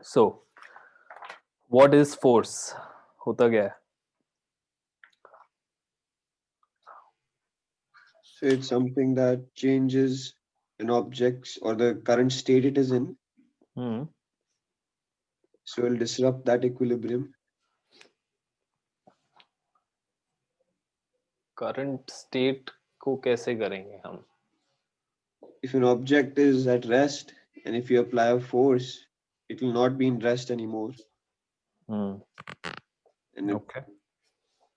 So what is force? होता क्या है? So it's something that changes an object's or the current state it is in. Hmm. So it'll disrupt that equilibrium. Current state को कैसे करेंगे हम? If an object is at rest and if you apply a force, it will not be in rest anymore. Hmm. And Okay.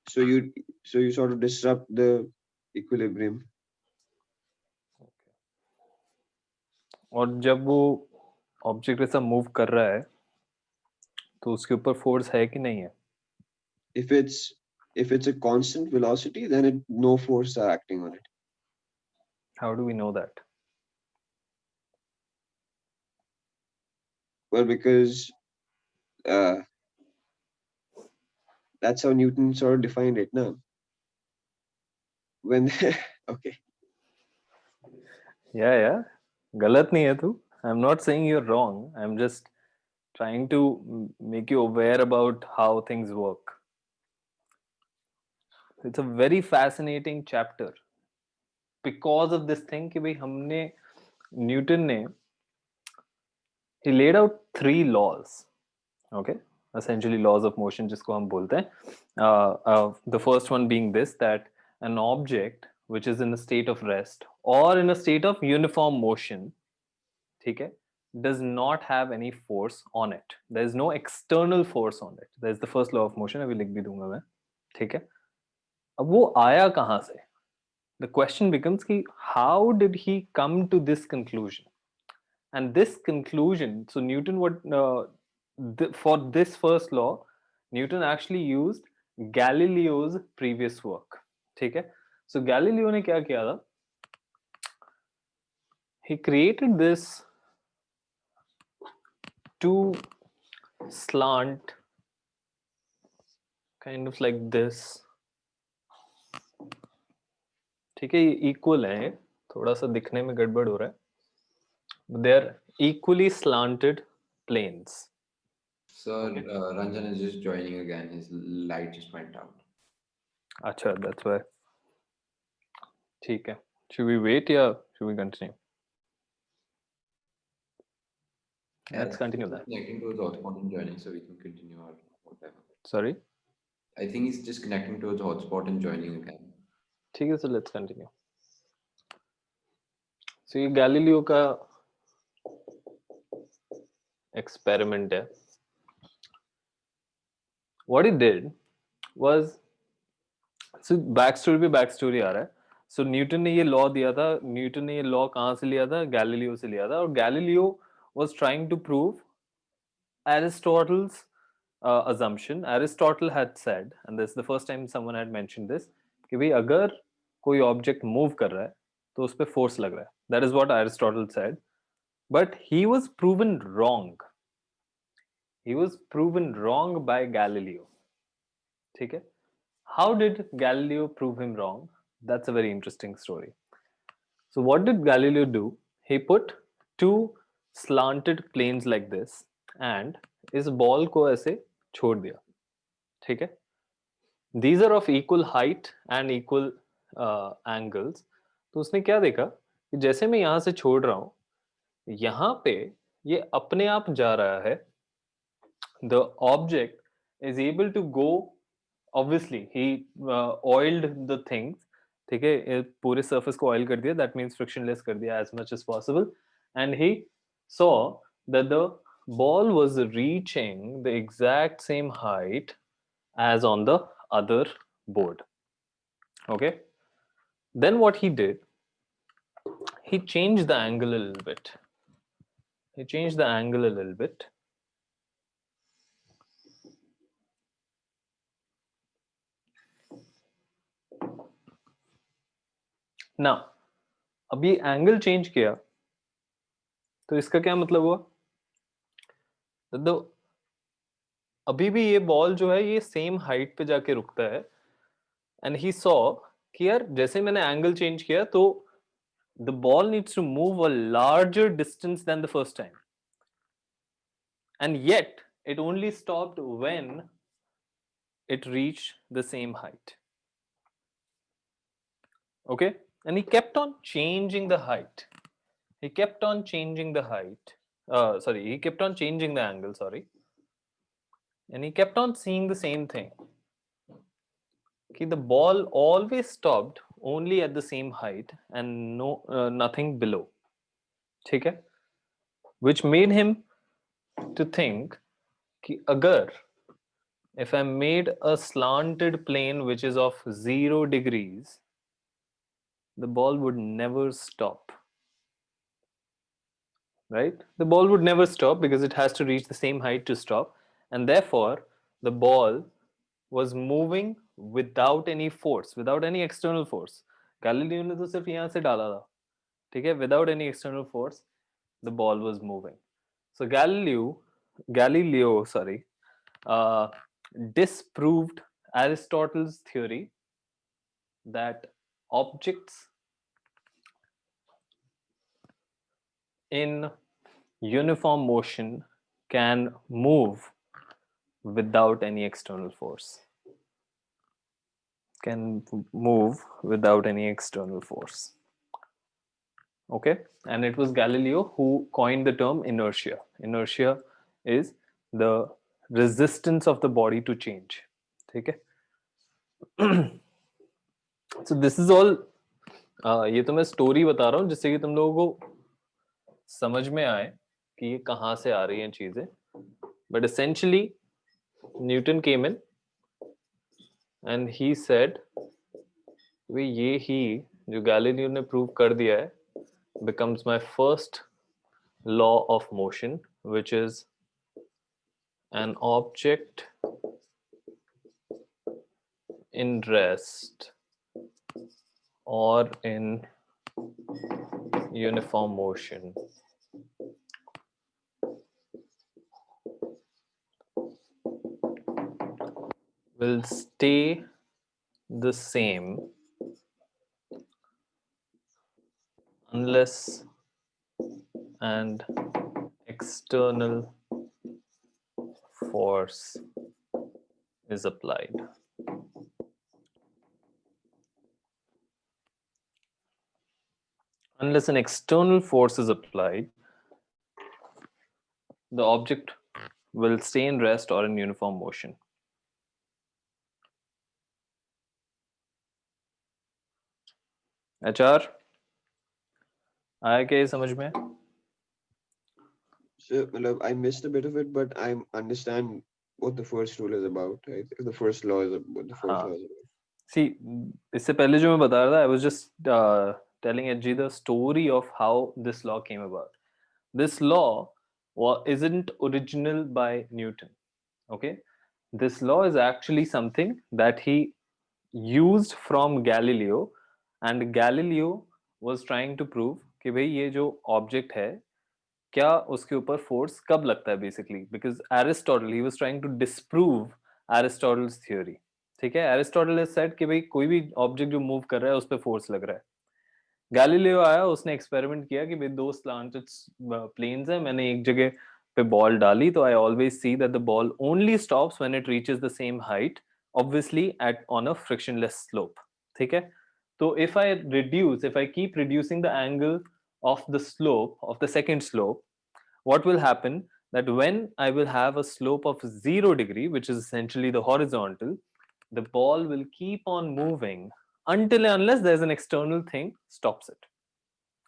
so you sort of disrupt the equilibrium. और जब वो object ऐसा move कर रहा है तो उसके ऊपर फोर्स है कि नहीं है? If it's a constant velocity, then no force are acting on it. How do we know that? Well, because uh, that's how Newton sort of defined it. Now, when okay, Yeah. गलत नहीं है तू. I'm not saying you're wrong. I'm just trying to make you aware about how things work. It's a very fascinating chapter because of this thing कि भाई हमने Newton ने he laid out 3 laws. Okay, essentially laws of motion जिसको हम बोलते हैं. The first one being this, that an object which is in a state of rest or in a state of uniform motion, ठीक है, does not have any force on it. There is no external force on it. That is the first law of motion. अभी लिख भी दूंगा मैं. ठीक है. अब वो आया कहाँ से? The question becomes कि how did he come to this conclusion? And this conclusion, so Newton, for this first law, Newton actually used Galileo's previous work. ठीक है. So Galileo ने क्या किया था? He created this two slant, kind of like this. ठीक है, ये equal है, थोड़ा सा दिखने में गड़बड़ हो रहा है. They are equally slanted planes. Sir, Ranjan is just joining again. His light just went out. अच्छा, that's why. ठीक है. Should we wait या should we continue? Let's continue that. Connecting to his hotspot and joining, so we can continue or whatever. Sorry. I think he's just connecting to his hotspot and joining again. ठीक है, so let's continue. So ये Galileo का experiment है. What he did was, so backstory पे backstory आ रहा है. So Newton ने ये लॉ दिया था. न्यूटन ने ये लॉ कहाँ से लिया था? गैलीलियो से लिया था. और Galileo was trying to prove Aristotle's assumption. Aristotle had said, and this is the first time someone had mentioned this, कि भाई अगर कोई ऑब्जेक्ट मूव कर रहा है तो उस पे फोर्स लग रहा है. That is what Aristotle said. But he was proven wrong. He was proven wrong by Galileo. ठीक है. How did Galileo prove him wrong? That's a very interesting story. So what did Galileo do? He put two slanted planes like this and इस ball को ऐसे छोड़ दिया. ठीक है. These are of equal height and equal angles. तो उसने क्या देखा कि जैसे मैं यहां से छोड़ रहा हूं, यहां पे ये अपने आप जा रहा है. The object is able to go, obviously he oiled the things. ठीक है, पूरे surface को oil कर दिया. That means frictionless कर दिया as much as possible. And he saw that the ball was reaching the exact same height as on the other board. Okay. Then what he did, he changed the angle a little bit. He changed the angle a little bit. Now, अब ये angle change किया तो इसका क्या मतलब हुआ? तो अभी भी ये बॉल जो है ये सेम हाइट पे जाके रुकता है. एंड ही सॉ कि यार जैसे मैंने एंगल चेंज किया तो the ball needs to move a larger distance than the first time. and yet it only stopped when it reached the same height. Okay, and he kept on changing the height. He kept on changing the height. He kept on changing the angle, sorry. And he kept on seeing the same thing. Okay, the ball always stopped only at the same height and nothing below. Okay? Which made him to think कि अगर if I made a slanted plane which is of 0 degrees, the ball would never stop. Right? The ball would never stop because it has to reach the same height to stop, and therefore the ball was moving without any force, without any external force. Galileo ने तो सिर्फ यहाँ से डाला था, ठीक है? Without any external force, the ball was moving. So Galileo, disproved Aristotle's theory that objects in uniform motion can move without any external force. Can move without any external force. Okay, and it was Galileo who coined the term inertia. Inertia is the resistance of the body to change. Okay. So this is all. ये तो मैं story बता रहा हूँ जिससे कि तुम लोगों को समझ में आए कि ये कहाँ से आ रही हैं चीजें. But essentially, Newton came in and he said, वे ये ही जो गैलीलियो ने प्रूव कर दिया है becomes my first law of motion, which is an object in rest or in uniform motion will stay the same unless an external force is applied. Unless an external force is applied, the object will stay in rest or in uniform motion. HR, आया क्या ये समझ में? So, I missed a bit of it, but I understand what the first rule is about, right? The first law is what the first law is about. See, इससे पहले जो मैं बता रहा था, I was just telling HG the story of how this law came about. This law isn't original by Newton. Okay, this law is actually something that he used from Galileo, and Galileo was trying to prove कि भाई ये जो object है क्या उसके ऊपर force कब लगता है basically, because Aristotle he was trying to disprove Aristotle's theory. ठीक है, एरिस्टोटल ने सेड कि भाई कोई भी ऑब्जेक्ट जो मूव कर रहा है उस पर फोर्स लग रहा है. गैलीलियो आया, उसने एक्सपेरिमेंट किया कि भाई दो स्लांटेड प्लेन्स हैं, मैंने एक जगह पे बॉल डाली तो I always see that the ball only stops when it reaches the same height, obviously at on a frictionless slope. ठीक है, तो if I keep reducing the angle of the slope, of the second slope, what will happen that when I will have a slope of 0 degree, which is essentially the horizontal, the ball will keep on moving until and unless there's an external thing stops it.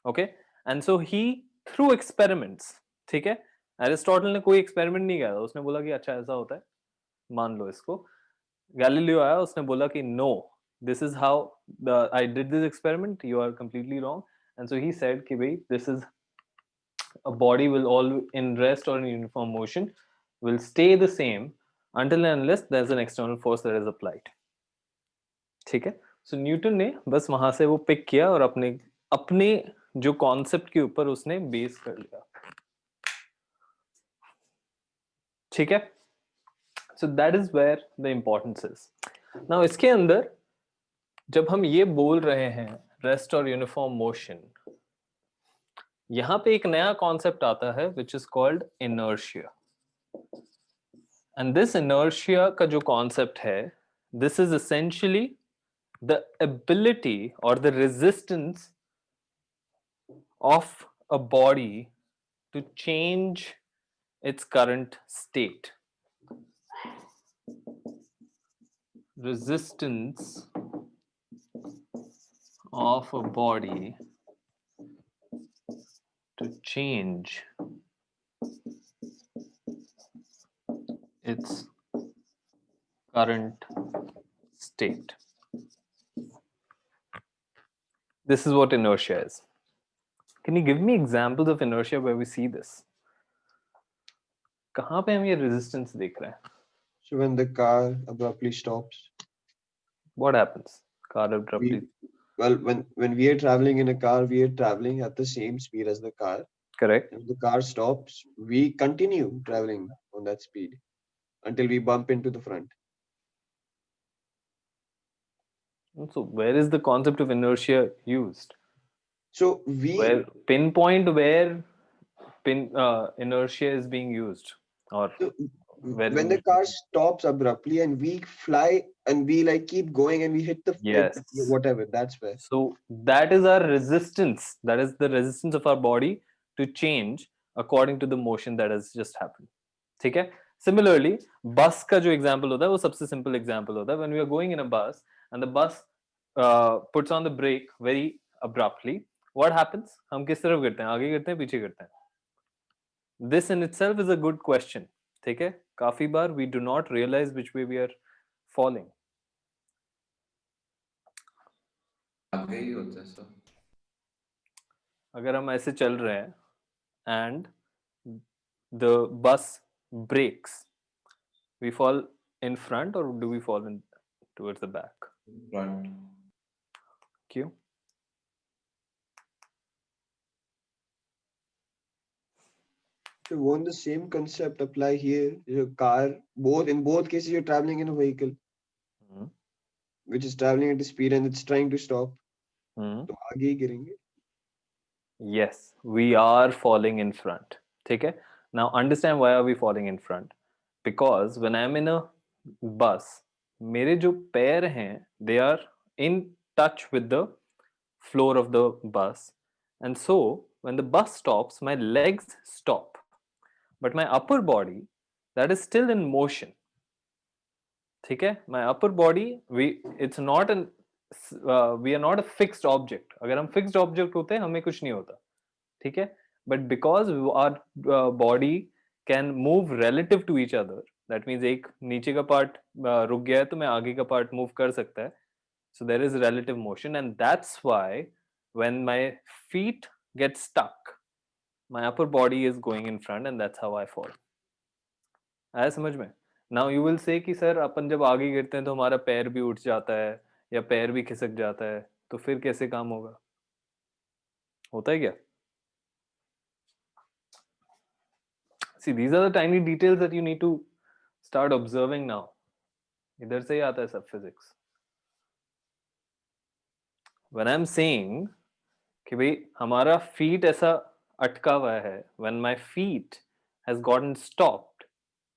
Okay, and so he through experiments, ठीक है, Aristotle ने कोई experiment नहीं किया था, उसने बोला कि अच्छा ऐसा होता है, मान लो इसको. गैलीलियो आया, उसने बोला कि no, this is how I did this experiment, you are completely wrong. And so he said कि भाई this is a body will all in rest or in uniform motion will stay the same until and unless there's an external force that is applied. ठीक है, so Newton ने बस वहां से वो pick किया और अपने जो कॉन्सेप्ट के ऊपर उसने बेस कर लिया. ठीक है, so that is where the importance is. Now इसके अंदर जब हम ये बोल रहे हैं रेस्ट और यूनिफॉर्म मोशन, यहां पे एक नया कॉन्सेप्ट आता है which is called inertia. And this inertia का जो concept है, this is essentially the ability or the resistance of a body to change its current state. Resistance of a body to change its current state. This is what inertia is. Can you give me examples of inertia where we see this? कहाँ पे हम ये resistance देख रहे हैं? So when the car abruptly stops, What happens? Car abruptly. when we are traveling in a car, we are traveling at the same speed as the car. Correct. If the car stops, we continue traveling on that speed until we bump into the front. So where is the concept of inertia used? So we Where pinpoint where inertia is being used, or so where when the car stops abruptly and we fly and we like keep going and we hit the Yes. whatever, that's where. So that is our resistance. That is the resistance of our body to change according to the motion that has just happened. ठीक है? Similarly, bus का जो example होता है वो सबसे simple example होता है. When we are going in a bus and the bus puts on the brake very abruptly, what happens? हम किस तरफ गिरते हैं? आगे गिरते हैं, पीछे गिरते हैं? This in itself is a good question. ठीक है? काफी बार we do not realize which way we are falling. आगे ही होता है सर. अगर हम ऐसे चल रहे हैं and the bus brakes, we fall in front or do we fall in towards the back? Front. क्यों? So won't the same concept apply here? Your car, in both cases, you're traveling in a vehicle Hmm. which is traveling at the speed and it's trying to stop. Hmm. तो आगे ही गिरेंगे. Yes, we are falling in front. ठीक है? Now understand why are we falling in front? Because when I'm in a bus, मेरे जो पैर हैं, they are in touch with the floor of the bus, and so when the bus stops, my legs stop, but my upper body, that is still in motion. ठीक है? My upper body, it's not an we are not a fixed object. अगर हम fixed object होते हमें कुछ नहीं होता. ठीक है? But because our body can move relative to each other, that means एक नीचे का part रुक गया है तो मैं आगे का part move कर सकता है. So there is relative motion, and that's why when my feet get stuck, my upper body is going in front, and that's how I fall. आया समझ में? Now you will say कि sir अपन जब आगे गिरते हैं तो हमारा पैर भी उठ जाता है या पैर भी खिसक जाता है, तो फिर कैसे काम होगा? होता है क्या? See, these are the tiny details that you need to start observing now. इधर से ही आता है सब physics. When I'm saying कि भाई हमारा feet ऐसा अटका हुआ है, when my feet has gotten stopped,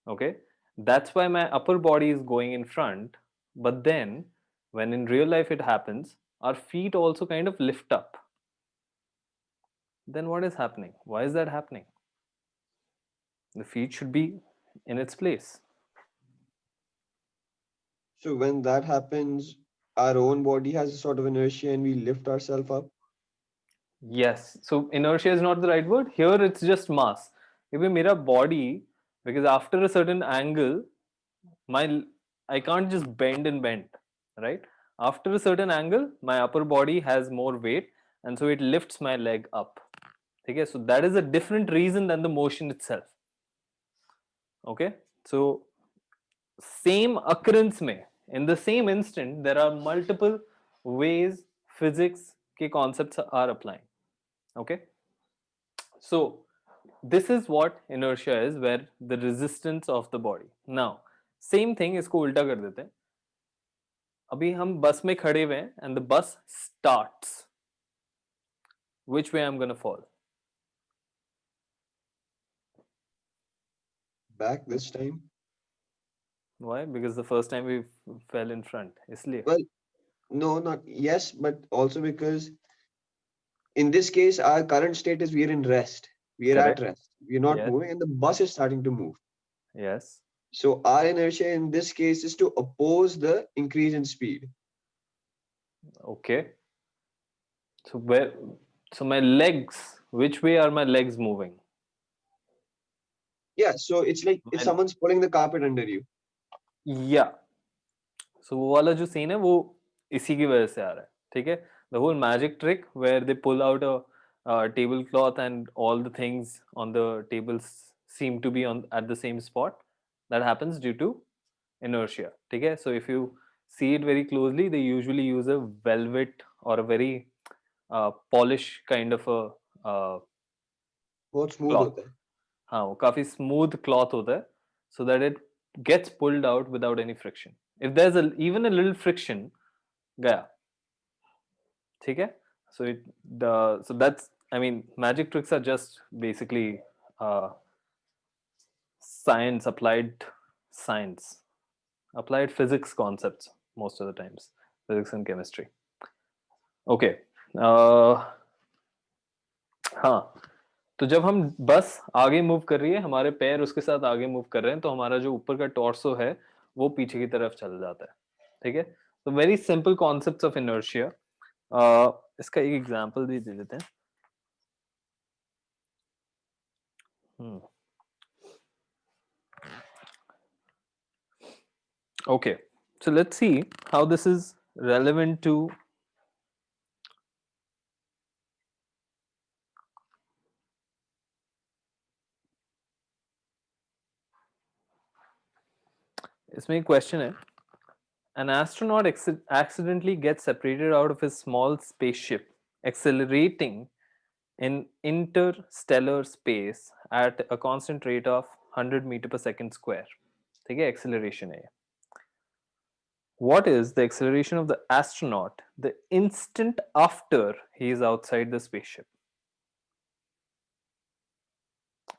okay, that's why my upper body is going in front, but then when in real life it happens, our feet also kind of lift up. Then what is happening? Why is that happening? The feet should be in its place. So when that happens, our own body has a sort of inertia and we lift ourselves up. Yes. So inertia is not the right word. Here it's just mass. If my body, because after a certain angle, I can't just bend, right? After a certain angle, my upper body has more weight, and so it lifts my leg up. Okay, so that is a different reason than the motion itself. Okay, so same occurrence mein, in the same instant, there are multiple ways physics ke concepts are applying. Okay, so this is what inertia is, where the resistance of the body. Now same thing, इसको उल्टा कर देते हैं. अभी हम बस में खड़े हुए हैं and the bus starts. Which way I'm gonna fall? Back this time. Why? Because the first time we fell in front. इसलिए. Well, no, not yes, but also because in this case, our current state is we are in rest. We are at Correct. rest. We are not Yes. moving, and the bus is starting to move. Yes. So our inertia in this case is to oppose the increase in speed. Okay. So where? So my legs. Which way are my legs moving? Yeah, so it's like if My, someone's pulling the carpet under you. yeah. So वो वाला जो scene है वो इसी की वजह से आ रहा है. ठीक है. The whole magic trick where they pull out a tablecloth and all the things on the tables seem to be on at the same spot. That happens due to inertia. ठीक है. So if you see it very closely, they usually use a velvet or a very polish kind of a बहुत smooth cloth. होता है. हाँ, वो काफी smooth cloth होता है so that it gets pulled out without any friction. If there's even a little friction, गया. ठीक है. So that's, I mean, magic tricks are just basically uh, science, applied physics concepts most of the times, physics and chemistry. Okay. हाँ, तो जब हम बस आगे move कर रही है, हमारे पैर उसके साथ आगे मूव कर रहे हैं, तो हमारा जो ऊपर का टॉर्सो है वो पीछे की तरफ चल जाता है. ठीक है. तो very simple concepts of inertia. इसका एक एग्जांपल भी दे देते हैं. Okay, so let's see how this is relevant to इसमें एक क्वेश्चन है. An astronaut accidentally gets separated out of his small spaceship, accelerating in interstellar space at a constant rate of 100 meter per second square. ठीक है, acceleration है ये. What is the acceleration of the astronaut the instant after he is outside the spaceship?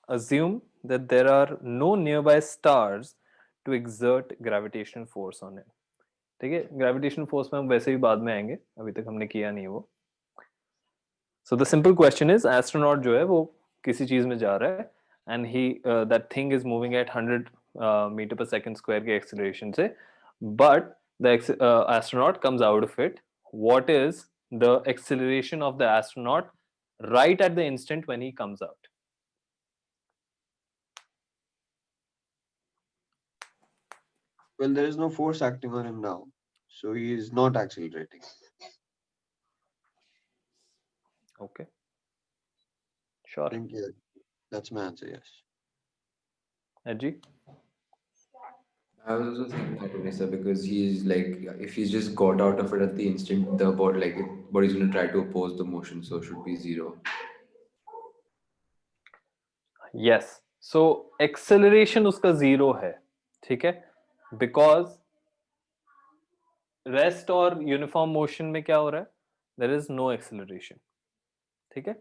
Assume that there are no nearby stars to exert gravitational force on him. ठीक है, gravitational force में हम वैसे ही बाद में आएंगे, अभी तक हमने किया नहीं वो. So the simple question is, astronaut जो है वो किसी चीज में जा रहा है and he that thing is moving at 100 metre per second square के एक्सेलरेशन से, but the astronaut comes out of it. What is the acceleration of the astronaut right at the instant when he comes out? Well, there is no force acting on him now, so he is not accelerating. Okay, I sure. think yeah, that's my answer. Yes. Edgy? I was also thinking that only, sir, because he's like, if he's just got out of it at the instant, the body, like, body's going to try to oppose the motion, so it should be zero. Yes. So acceleration उसका zero है. ठीक है, because rest और uniform motion में क्या हो रहा है, देयर इज नो एक्सेलरेशन. ठीक है,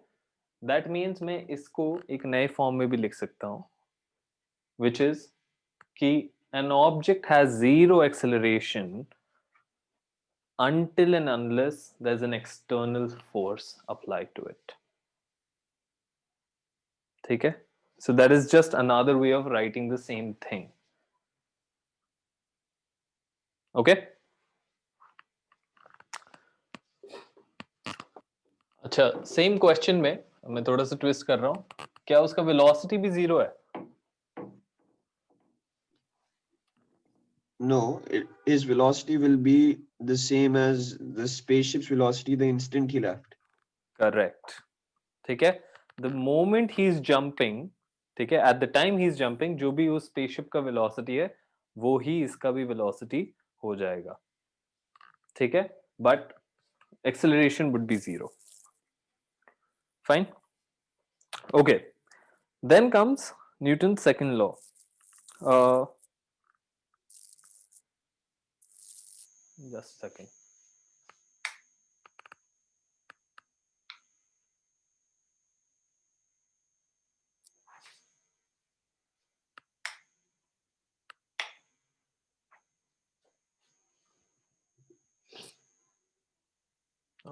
दैट मीन्स मैं इसको एक नए फॉर्म में भी लिख सकता हूं, विच इज कि an object has zero acceleration until and unless there's an external force applied to it. ठीक है, so that is just another way of writing the same thing. Okay. अच्छा, सेम क्वेश्चन में मैं थोड़ा सा twist कर रहा हूं. क्या उसका वेलोसिटी भी जीरो है? No, his velocity will be the same as the spaceship's velocity the instant he left. Correct. ठीक है, the moment he is jumping, ठीक है, at the time he is jumping, जो भी उस स्पेसशिप का वेलोसिटी है वो ही इसका भी वेलोसिटी हो जाएगा. ठीक है, but acceleration would be zero. Fine. Okay, then comes Newton second law. Just second.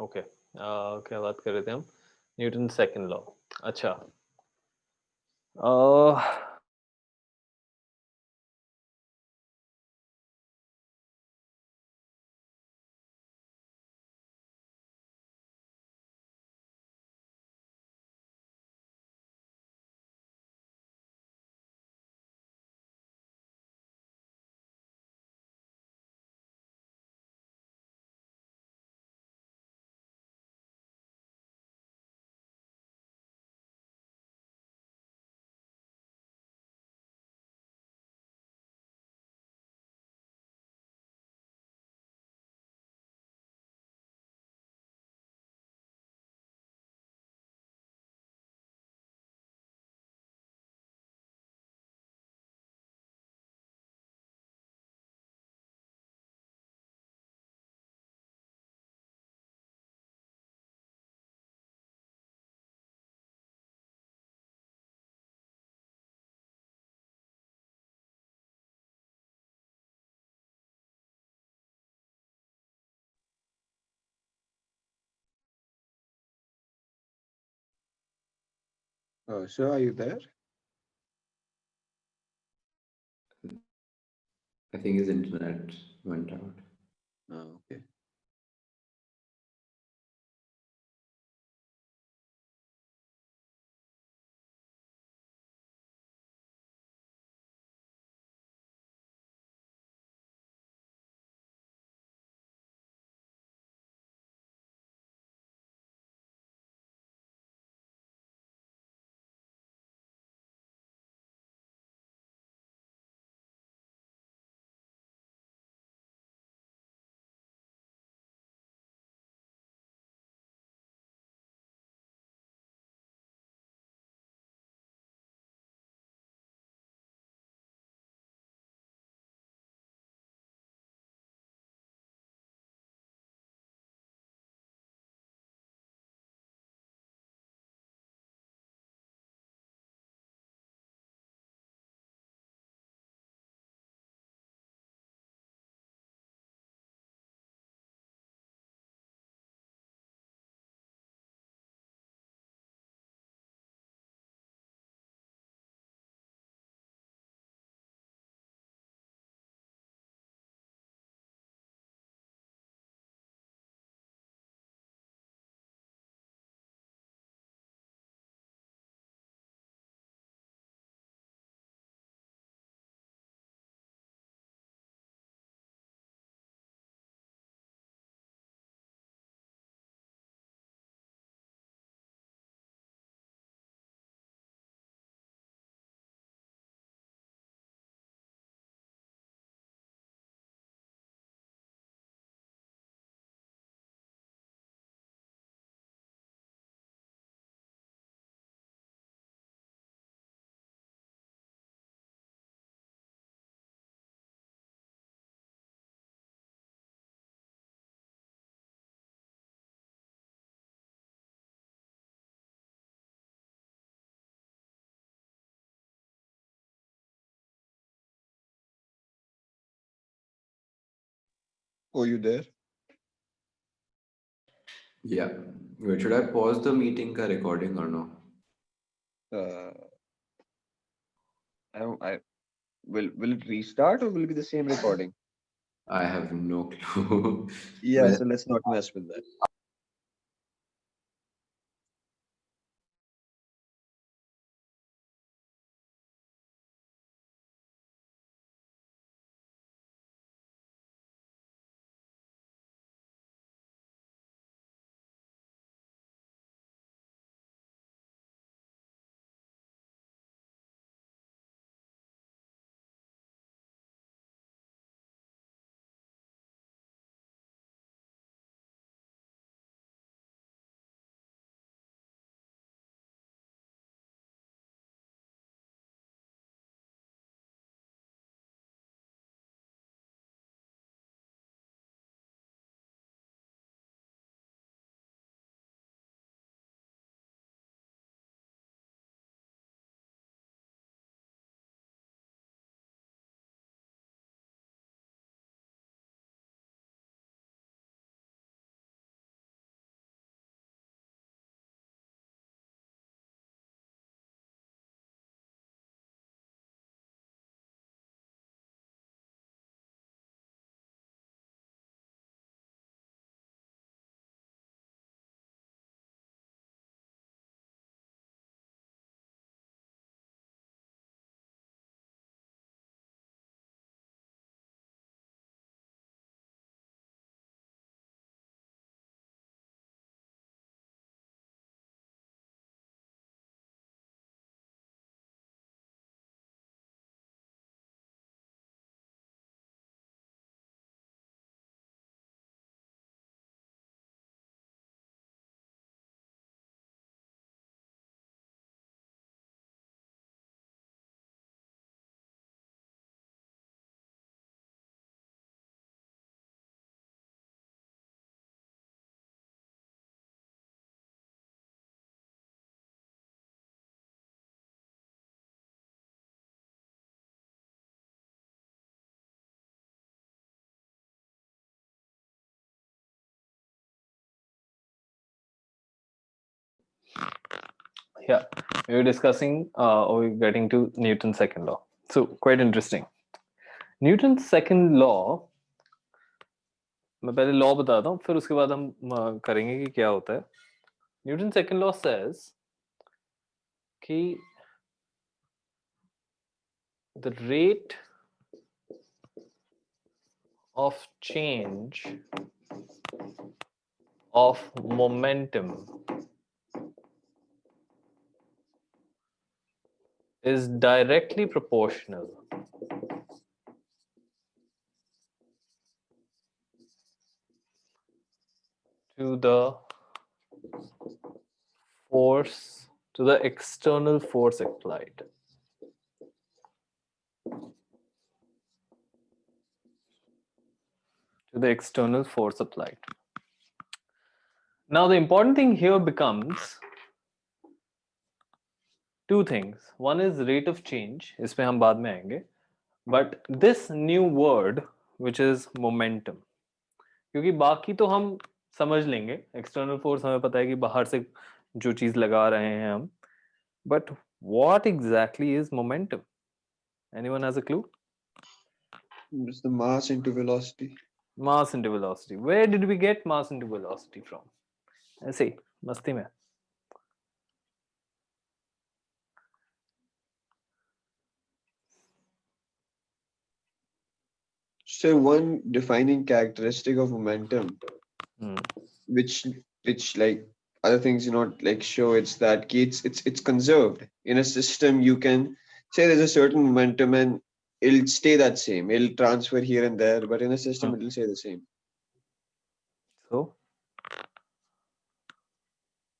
Okay, क्या बात कर रहे थे हम? Newton second law. अच्छा, uh, So are you there? I think his internet went out. Okay. Oh, you there? Yeah. Wait, should I pause the meeting ka recording or no? Uh, I will it restart or will it be the same recording? I have no clue. Yeah, Well, so let's not mess with that. Yeah, we were discussing or we're getting to Newton's second law. So quite interesting. Newton's second law, मैं पहले law बताता हूँ फिर उसके बाद हम करेंगे कि क्या होता है. Newton's second law says कि the rate of change of momentum is directly proportional to the force, to the external force applied. To the external force applied. Now the important thing here becomes two things. One is rate of change, इसमें हम बाद में आएंगे. But this new word, which is momentum, क्योंकि बाकी तो हम समझ लेंगे. External force हमें पता है कि बाहर से जो चीज लगा रहे हैं हम. But what exactly is momentum? Anyone has a clue? It's the mass into velocity. Mass into velocity. Where did we get mass into velocity from? ऐसे ही मस्ती में. So one defining characteristic of momentum, Hmm. which like other things like show, it's that it's conserved in a system. You can say there's a certain momentum and it'll stay that same. It'll transfer here and there, but in a system it'll stay the same. So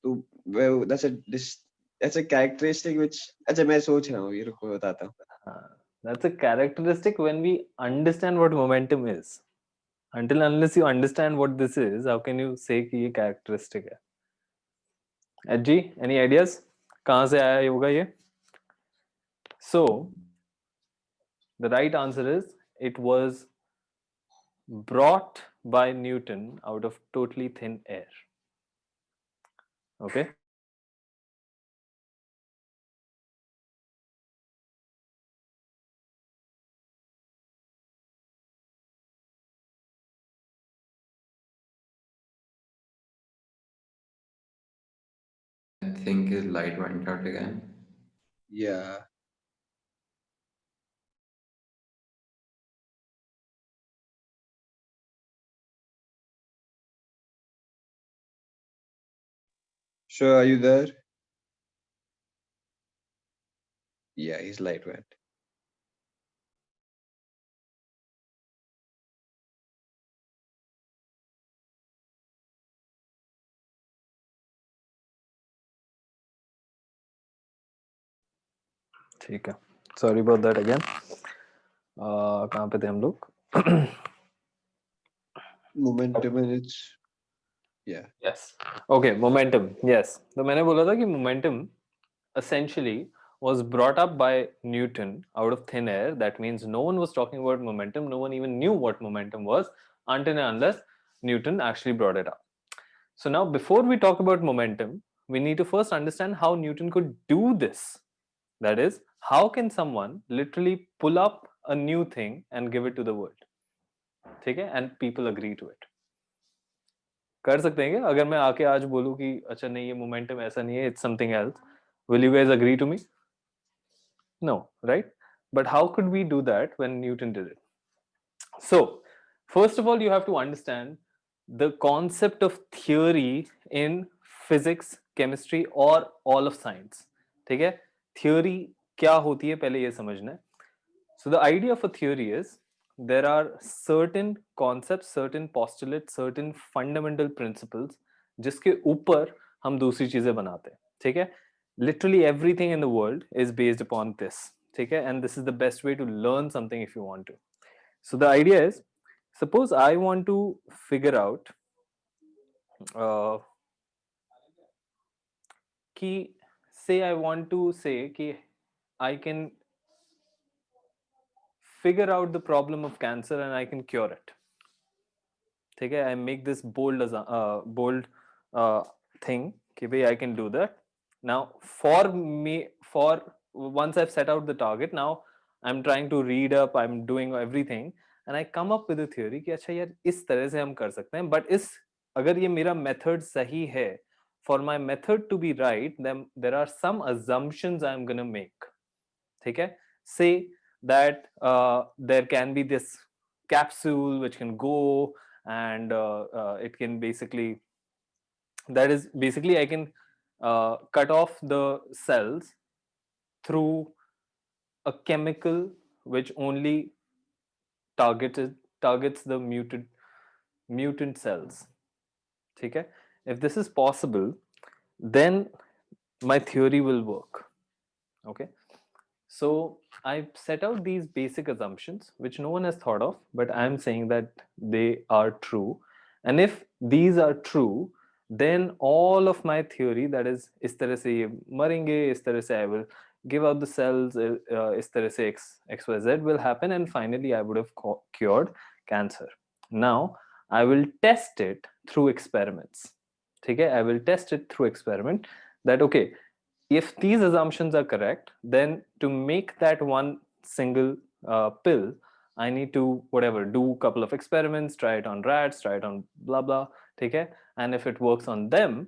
So well, that's a characteristic which अच्छा मैं सोच रहा हूँ ये रुको बताता हूँ. that's a characteristic when we understand what momentum is. Until unless you understand what this is, how can you say कि ये characteristic है? Edgy, any ideas? कहाँ से आया होगा ये? So the right answer is it was brought by Newton out of totally thin air. Okay. I think his light went out again. Yeah. So are you there? Yeah, his light went. ठीक है. Sorry about that again. कहाँ पे थे हम लोग? Momentum and it's Yes. Okay, momentum. Yes. तो मैंने बोला था कि momentum essentially was brought up by Newton out of thin air. That means no one was talking about momentum. No one even knew what momentum was until and unless Newton actually brought it up. So now, before we talk about momentum, we need to first understand how Newton could do this. That is, how can someone literally pull up a new thing and give it to the world? Okay? And people agree to it. कर सकते हैं क्या? अगर मैं आके आज बोलूं कि अच्छा नहीं ये मोमेंटम ऐसा नहीं है, it's something else. Will you guys agree to me? No, right? But how could we do that when Newton did it? So, first of all, you have to understand the concept of theory in physics, chemistry or all of science. ठीक है? Theory क्या होती है पहले ये समझना है. So the idea of a theory is there are certain concepts, certain postulates, certain fundamental principles जिसके ऊपर हम दूसरी चीजें बनाते हैं. ठीक है? Literally everything in the world is based upon this. ठीक है? And this is the best way to learn something if you want to. So the idea is, suppose I want to figure out कि say I want to say कि I can figure out the problem of cancer and I can cure it. ठीक है? I make this bold thing कि भाई I can do that. Now, for me, for once I've set out the target, now I'm trying to read up, I'm doing everything, and I come up with a theory कि अच्छा यार इस तरह से हम कर सकते हैं, but इस अगर ये मेरा method सही है, for my method to be right, then there are some assumptions I'm gonna make. ठीक है? Say that there can be this capsule which can go and it can basically, that is basically I can cut off the cells through a chemical which only targets the mutant cells. ठीक है? If this is possible, then my theory will work. Okay, so I've set out these basic assumptions which no one has thought of, but I'm saying that they are true. And if these are true, then all of my theory, that is इस तरह से ये मरेंगे, इस तरह से I will give out the cells, इस तरह से XYZ will happen, and finally I would have cured cancer. Now I will test it through experiments. ठीक है? I will test it through experiment that okay, if these assumptions are correct, then to make that one single pill, I need to whatever do a couple of experiments, try it on rats, try it on blah blah, okay? And if it works on them,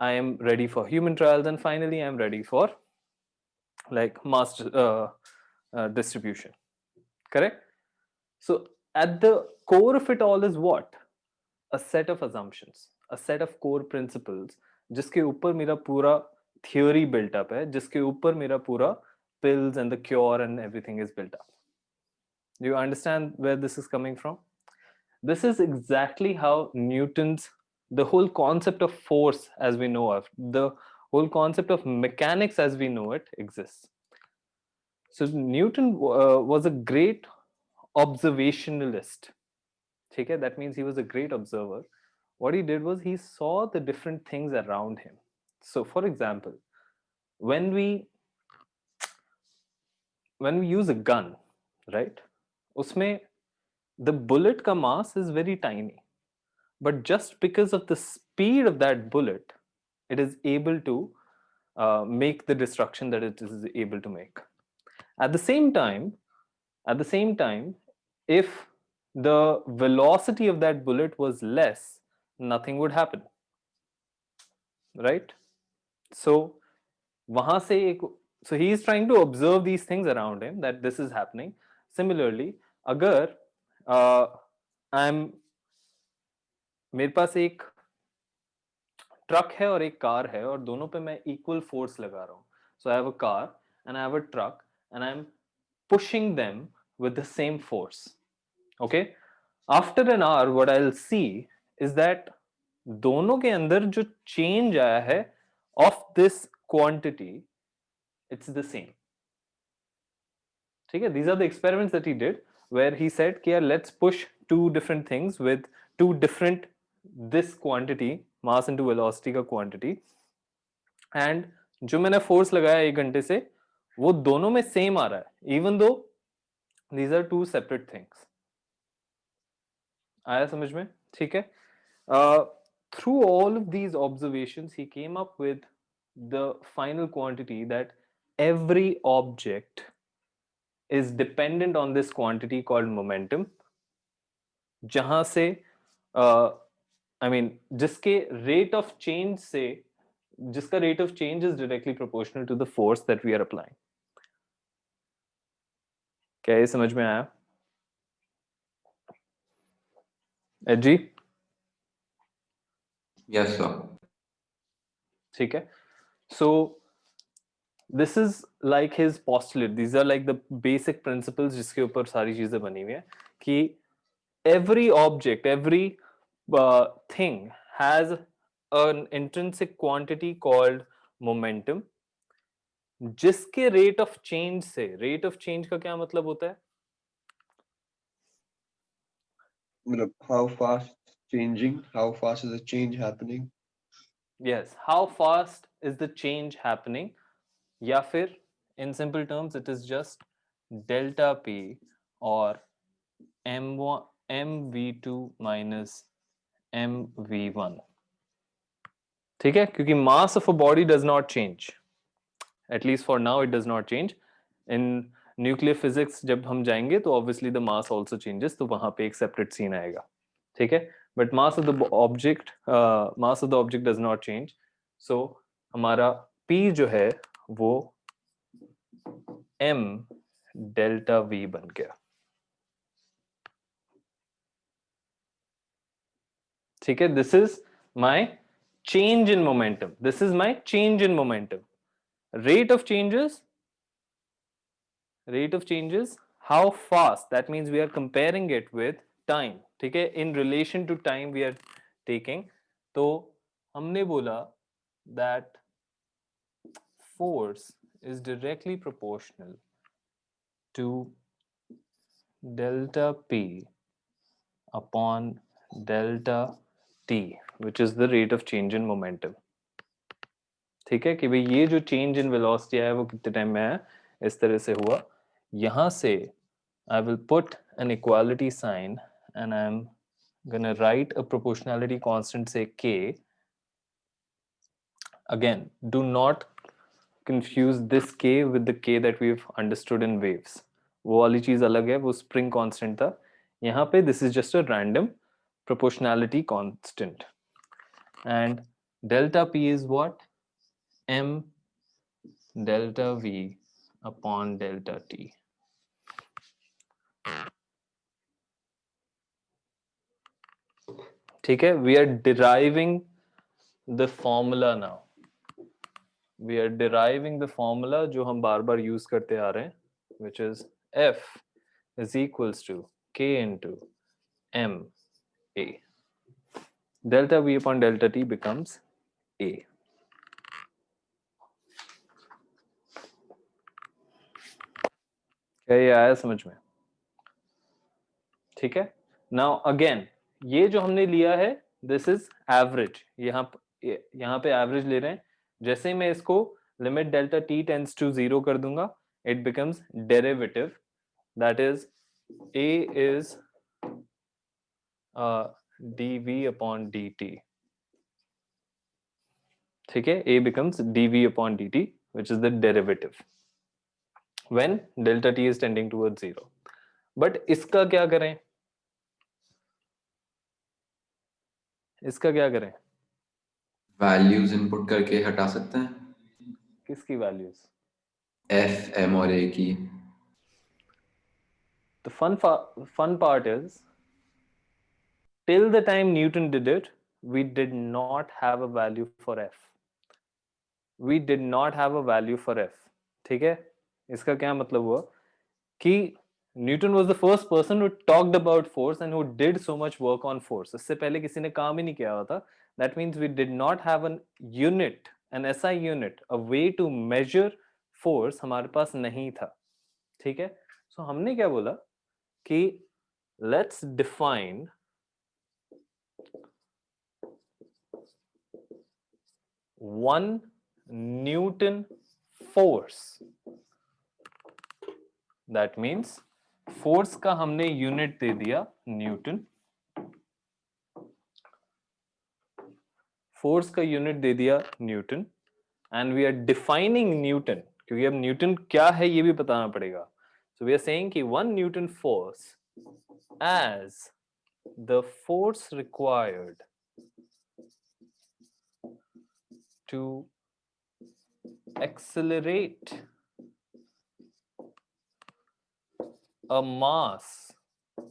I am ready for human trials, and finally I'm ready for like mass distribution. Correct? So at the core of it all is what? A set of assumptions, a set of core principles, जिसके ऊपर मेरा पूरा theory built up है, जिसके ऊपर मेरा पूरा pills and the cure and everything is built up. Do you understand where this is coming from? This is exactly how Newton's, the whole concept of force as we know of, the whole concept of mechanics as we know it exists. So Newton was a great observationalist. Okay, that means he was a great observer. What he did was he saw the different things around him. So for example, when we use a gun, right, usme the bullet ka mass is very tiny, but just because of the speed of that bullet, it is able to make the destruction that it is able to make. At the same time, if the velocity of that bullet was less, nothing would happen, right? So वहां से एक, so he is trying to observe these things around him that this is happening. Similarly, अगर I'm मेरे पास एक truck है और एक car है और दोनों पे मैं इक्वल फोर्स लगा रहा हूँ, so I have a car and I have a truck and I'm pushing them with the same force. Okay, after an hour what I'll see is that दोनों के अंदर जो चेंज आया है of this quantity, it's the same. ठीक है? These are the experiments that he did where he said कि यार let's push two different things with two different this quantity, mass into velocity का quantity, and जो मैंने force लगाया 1 घंटे से वो दोनों में same आ रहा है even though these are two separate things. आया समझ में? ठीक है? Through all of these observations he came up with the final quantity that every object is dependent on this quantity called momentum, जहां से I mean जिसके rate of change से, जिसका rate of change is directly proportional to the force that we are applying. क्या ये समझ में आया? जी Yes, sir. ठीक है. So this is like his postulate. These are like the basic principles जिसके ऊपर सारी चीजें बनी हुई है कि every object, every thing has an intrinsic quantity called momentum, जिसके rate of change से, rate of change का क्या मतलब होता है? मतलब how fast changing, how fast is the change happening? Yes, how fast is the change happening? या फिर in simple terms it is just delta P or M1 mv2 minus mv1. ठीक है, क्योंकि mass of a body does not change, at least for now it does not change. In nuclear physics जब हम जाएंगे तो obviously the mass also changes, तो वहां पे एक सेपरेट सीन आएगा. ठीक है, but mass of the object does not change. So हमारा P जो है वो m डेल्टा V बन गया. ठीक है, this is my change in momentum. This is my change in momentum. Rate of changes, how fast, that means we are comparing it with time. ठीक है, in relation to time we are taking. तो हमने बोला that force is directly proportional to delta P upon delta T, which is the rate of change in momentum. ठीक है, कि भाई ये जो चेंज इन वेलोसिटी है वो कितने टाइम में है, इस तरह से हुआ. यहां से I will put an equality sign and I'm gonna write a proportionality constant, say K. Again, do not confuse this K with the K that we've understood in waves. वो वाली चीज अलग है, वो spring constant था. यहाँ पे this is just a random proportionality constant. And delta P is what? M delta V upon delta T. ठीक है, we are deriving the formula now. We are deriving the formula जो हम बार बार use करते आ रहे हैं, which is F is equals to K into M A. Delta V upon delta T becomes A. क्या ये आया समझ में? ठीक है, now again ये जो हमने लिया है this is average. यहाँ पे एवरेज ले रहे हैं. जैसे ही मैं इसको limit delta T tends to 0 कर दूंगा, it becomes derivative, that is A is dv upon dt. ठीक है, A becomes dv upon dt, which is the derivative when delta t is tending towards 0. But इसका क्या करें? इसका क्या करें? वैल्यूज इनपुट करके हटा सकते हैं. किसकी वैल्यूज? F, M और A की. The fun part is, till the time Newton did it, we did not have a value for F. We did not have a value for F. ठीक है, इसका क्या मतलब हुआ कि Newton was the first person who talked about force and who did so much work on force. इससे पहले किसी ने काम ही नहीं किया हुआ था. That means we did not have an unit, an SI unit, a way to measure force हमारे पास नहीं था. ठीक है, so हमने क्या बोला कि let's define one Newton force. That means force का हमने यूनिट दे दिया न्यूटन. फोर्स का यूनिट दे दिया Newton, and we are defining Newton, क्योंकि अब न्यूटन क्या है ये भी बताना पड़ेगा. सो वी आर सेइंग कि 1 Newton force as the force required to accelerate a mass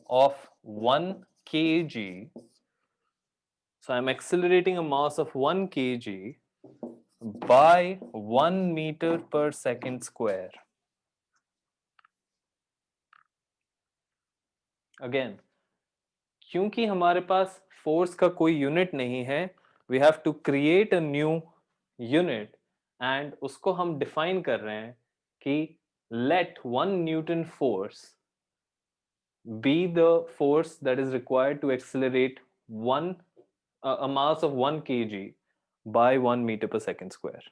of 1 kg. So I'm accelerating a mass of 1 kg by 1 meter per second square. Again, क्योंकि हमारे पास फोर्स का कोई यूनिट नहीं है, we have to create a new unit, and उसको हम define कर रहे हैं कि let 1 Newton force be the force that is required to accelerate a mass of 1 kg by 1 meter per second square.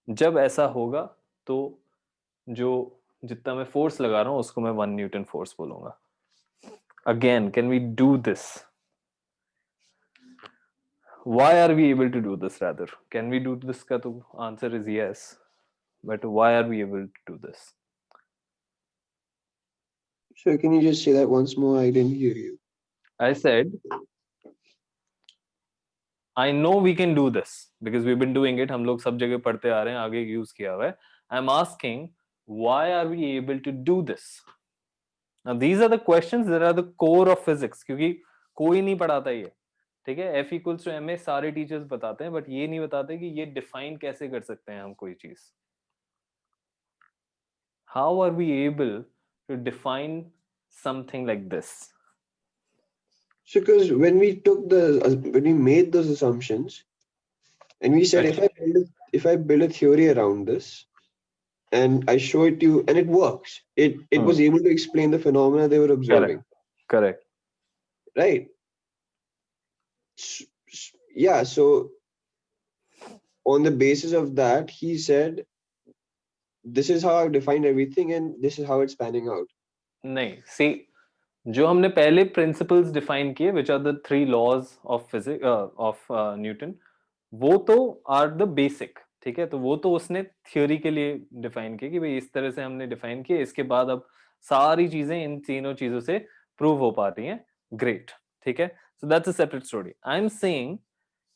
जब ऐसा होगा तो जो जितना मैं फोर्स लगा रहा हूं उसको मैं 1 न्यूटन फोर्स बोलूंगा. Again, can we do this? why are we able to do this? Rather, can we do this? का तो answer is yes, but why are we able to do this? So can you just say that once more? I didn't hear you. I said, I know we can do this because we've been doing it. हम लोग सब जगह पढ़ते आ रहे हैं, आगे use किया हुआ है. I'm asking, why are we able to do this? Now these are the questions that are the core of physics, क्योंकि कोई नहीं पढ़ाता ये. ठीक है, F equals to ma सारे टीचर्स बताते हैं, बट ये नहीं बताते कि ये डिफाइन कैसे कर सकते हैं हम कोई चीज. How are we able to define something like this? So because when we made those assumptions, and we said if I build a theory around this, and I show it to you, and it works, it was able to explain the phenomena they were observing. Correct. Right. Yeah. So on the basis of that, he said, this is how I've defined everything, and this is how it's panning out. नहीं, see, जो हमने पहले principles define किए, which are the 3 laws of physics of Newton, वो तो are the basic. ठीक है, तो वो तो उसने थ्योरी के लिए डिफाइन किया कि भाई इस तरह से हमने डिफाइन किया. इसके बाद अब सारी चीजें इन तीनों चीजों से प्रूव हो पा रही हैं. ग्रेट. ठीक है, so that's a separate story. I am saying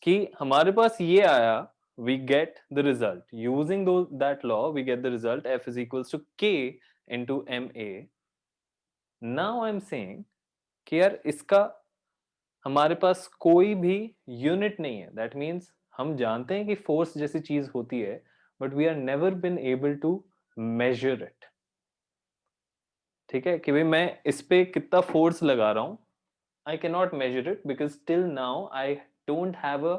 कि हमारे पास ये आया, we get the result using that law. We get the result F is equals to K into ma. Now I'm saying कि यार इसका हमारे पास कोई भी यूनिट नहीं है. दैट मीन्स हम जानते हैं कि फोर्स जैसी चीज होती है, but we are never been able to measure it. ठीक है, कि भाई मैं इस पे कितना फोर्स लगा रहा हूं, I can not measure it because till now I don't have a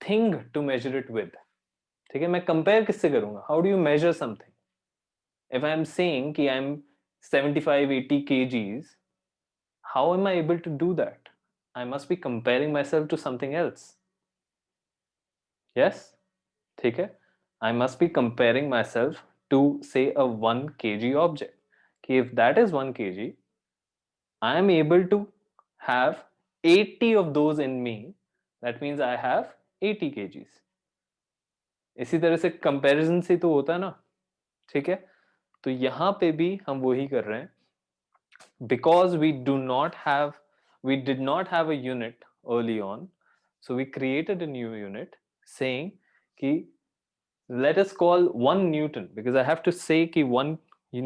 thing to measure it with. ठीक है, मैं कंपेयर किससे करूंगा? How do you measure something? If I am saying कि I am 75-80 kgs, how am I able to do that? I must be comparing myself to something else. Yes? ठीक है, I must be comparing myself to say a 1 kg object. कि if that is 1 kg, I am able to have 80 of those in me. That means I have 80 kgs. इसी तरह से comparison से तो होता है ना. ठीक है, तो यहां पे भी हम वही कर रहे हैं. Because we did not have a unit early on, so we created a new unit saying कि let us call 1 Newton, because I have to say कि 1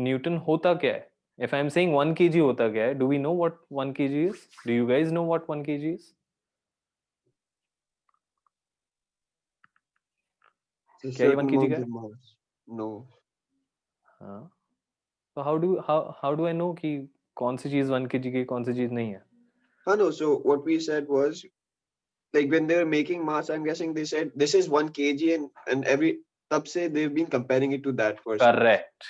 Newton होता क्या है. If I am saying 1 kg होता क्या है, do we know what 1 kg is? Do you guys know what 1 kg is? It's a क्या ये 1 certain kg amount का है? of mass. No. हाँ, तो how do I know कि कौन सी चीज 1 kg की, कौन सी चीज नहीं है? No. So what we said was, like when they were making mass, I'm guessing they said this is 1 kg, and every tab se they've been comparing it to that first. Correct.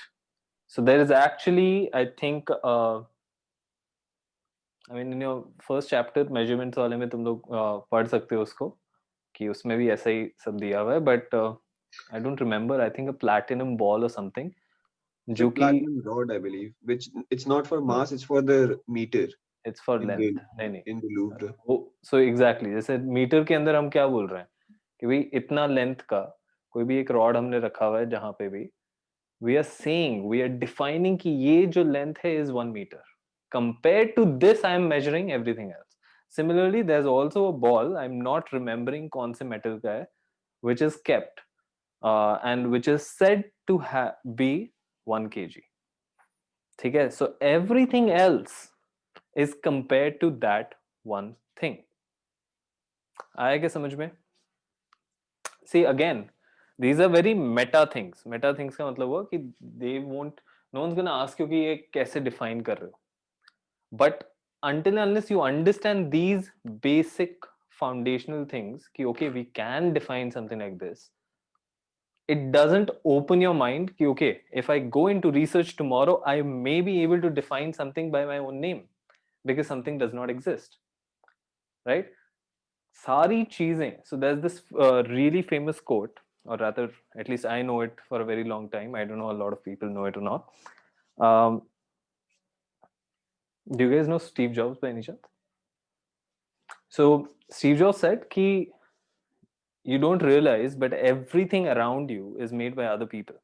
So there is actually, I think, I mean, in your first chapter measurements वाले में तुम लोग पढ़ सकते हो उसको, कि उसमें भी ऐसा ही सब दिया हुआ है. But I don't remember. I think a platinum ball or something. It's a जो कि platinum rod, I believe, which it's not for mass, it's for the meter it's for in length. the नहीं in the Louvre. वो so exactly जैसे metre के अंदर हम क्या बोल रहे हैं कि भाई इतना लेंथ का कोई भी एक रॉड हमने रखा हुआ है, जहां पे भी we are saying, we are defining कि ये जो लेंथ है is 1 meter. Compared to this, I am measuring everything else. Similarly, there's also a ball, I'm not remembering कौन से metal का है, which is kept and which is said to be 1 kg. ठीक है, so everything else is compared to that one thing. आया क्या समझ में? See again, these are very meta things. Meta things का मतलब हुआ कि they won't, no one's gonna ask you कि ये कैसे define कर रहे हो. But until and unless you understand these basic foundational things कि okay, we can define something like this, it doesn't open your mind कि okay, if I go into research tomorrow, I may be able to define something by my own name because something does not exist, right? सारी चीजें. So there's this really famous quote, or rather, at least I know it for a very long time. I don't know a lot of people know it or not. Do you guys know Steve Jobs by any chance? So Steve Jobs said कि you don't realize, but everything around you is made by other people.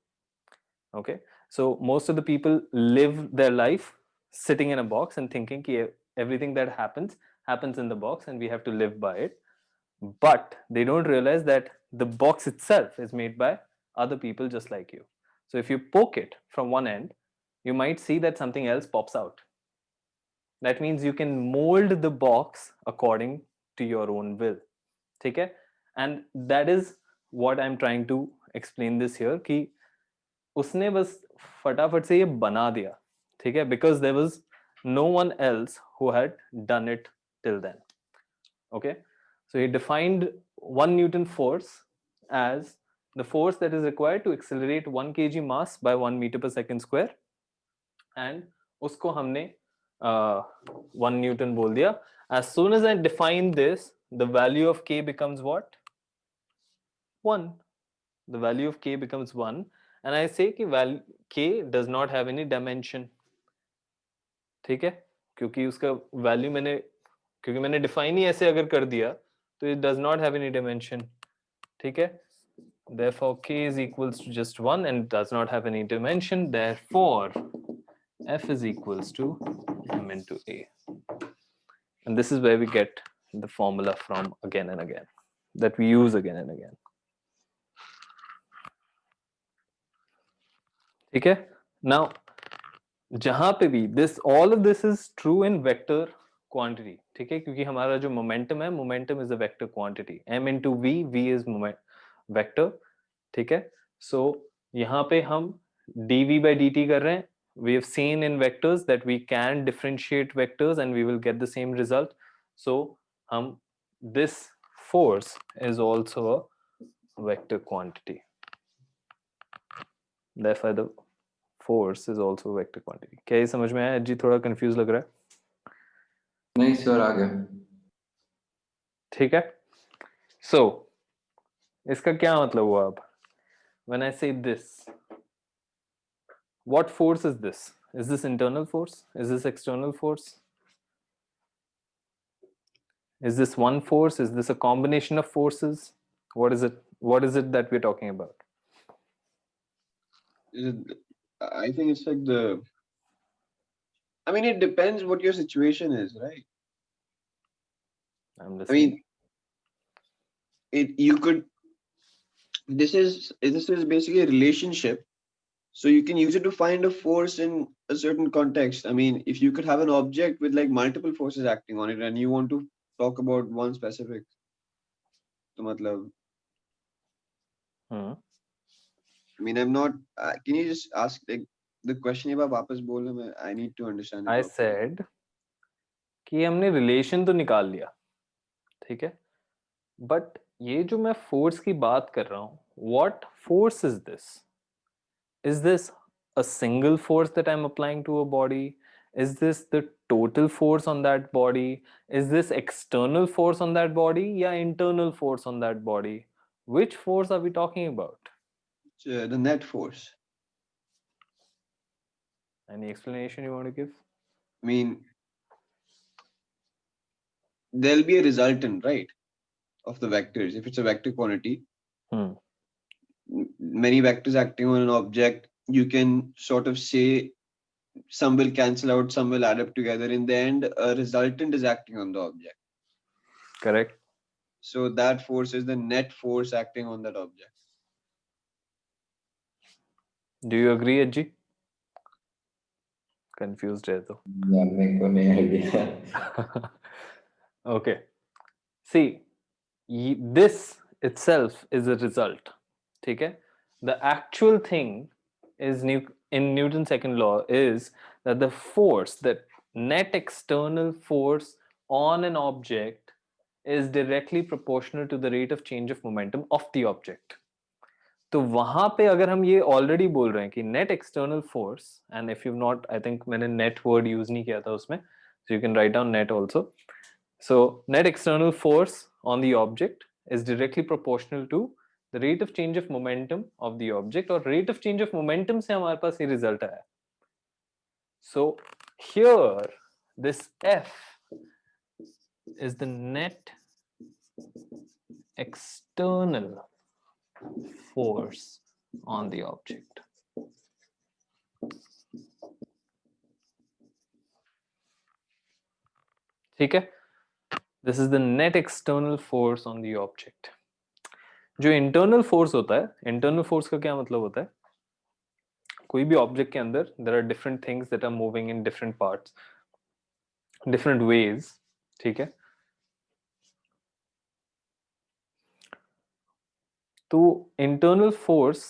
Okay, so most of the people live their life sitting in a box and thinking कि everything that happens in the box and we have to live by it, but they don't realize that the box itself is made by other people just like you. So if you poke it from one end, you might see that something else pops out. That means you can mold the box according to your own will. ठीक है? And that is what I'm trying to explain this here कि उसने बस फटाफट से ये बना दिया, ठीक है? Because there was no one else who had done it till then. Okay, so he defined 1 Newton force as the force that is required to accelerate 1 kg mass by 1 meter per second square, and उसको हमने 1 Newton बोल दिया. As soon as I define this, the value of k becomes what? 1. The value of k becomes 1, and I say कि k does not have any dimension. ठीक है, क्योंकि उसका value मैंने डिफाइन ही ऐसे अगर कर दिया तो it does not have any dimension. ठीक है, therefore k is equals to just 1 and does not have any dimension, therefore f is equals to m into a, and this is where we get the formula from again and again, that we use again and again. ठीक है, now जहां पे भी this all of this is true in vector quantity, ठीक है, क्योंकि हमारा जो momentum है, momentum is a vector quantity, m into v is vector, ठीक है. So यहाँ पे हम dv by dt कर रहे हैं. We have seen in vectors that we can differentiate vectors and we will get the same result. So this force is also a vector quantity. Therefore the force is also a vector quantity. क्या ये समझ में आया जी? थोड़ा confuse लग रहा है? नहीं सर, आ गया. ठीक है. So इसका क्या मतलब हुआ अब? When I say this, what force is this? Is this internal force? Is this external force? Is this one force? Is this a combination of forces? What is it? What is it that we're talking about? I think it's like I mean, it depends what your situation is, right? I'm I listening. mean, this is basically a relationship. So you can use it to find a force in a certain context. I mean, if you could have an object with like multiple forces acting on it and you want to talk about one specific, तो मतलब, I mean, I'm not, can you just ask like the question एक बार वापस बोलना, मैं I need to understand it I properly. said कि हमने relation तो निकाल लिया, ठीक है, बट ये जो मैं फोर्स की बात कर रहा हूं, what force is this? Is this a single force that I'm applying to a body? Is this the total force on that body? Is this external force on that body? Yeah, internal force on that body. Which force are we talking about? The net force. Any explanation you want to give? I mean, there'll be a resultant, right, of the vectors. If it's a vector quantity, many vectors acting on an object, you can sort of say some will cancel out, some will add up together. In the end, a resultant is acting on the object. Correct. So that force is the net force acting on that object. Do you agree, Edji? Confused है तो. Yeah, मेरे को नहीं idea. Okay. See, this itself is a result. ठीक है? The actual thing is in Newton's second law is that the force, the net external force on an object is directly proportional to the rate of change of momentum of the object. तो वहां पे अगर हम ये already बोल रहे हैं कि net external force, and if you not, I think मैंने नेट वर्ड यूज नहीं किया था उसमें, so you can write down net also. So net external force on the object is directly proportional to the rate of change of momentum of the object, और rate of change of momentum से हमारे पास ये result आया. So here this F is the net external force on the object. ठीक है, this is the net external force on the object. जो internal force होता है, internal force का क्या मतलब होता है? कोई भी ऑब्जेक्ट के अंदर there are different things that are moving in different parts, different ways. ठीक है, तो internal force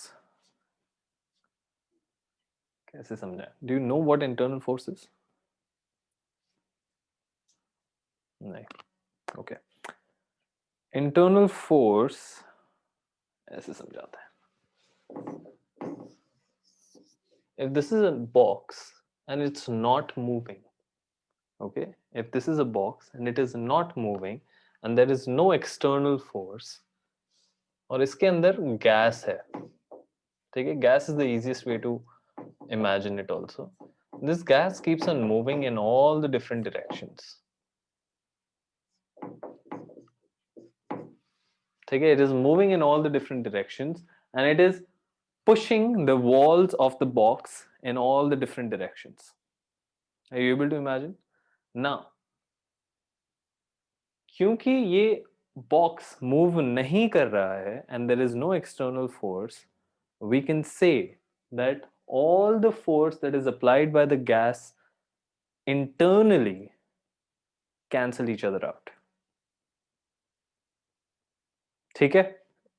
कैसे समझाएं? Do you know what internal force is? नहीं, okay. Internal force ऐसे समझाता है. If this is a box and it's not moving, okay, if this is a box and it is not moving and there is no external force और इसके अंदर gas है, ठीक है, gas is the easiest way to imagine it also. This gas keeps on moving in all the different directions. ठीक है, it is moving in all the different directions and it is pushing the walls of the box in all the different directions. Are you able to imagine? Now, क्योंकि ये box move नहीं कर रहा है and there is no external force, we can say that all the force that is applied by the gas internally cancel each other out. ठीक है,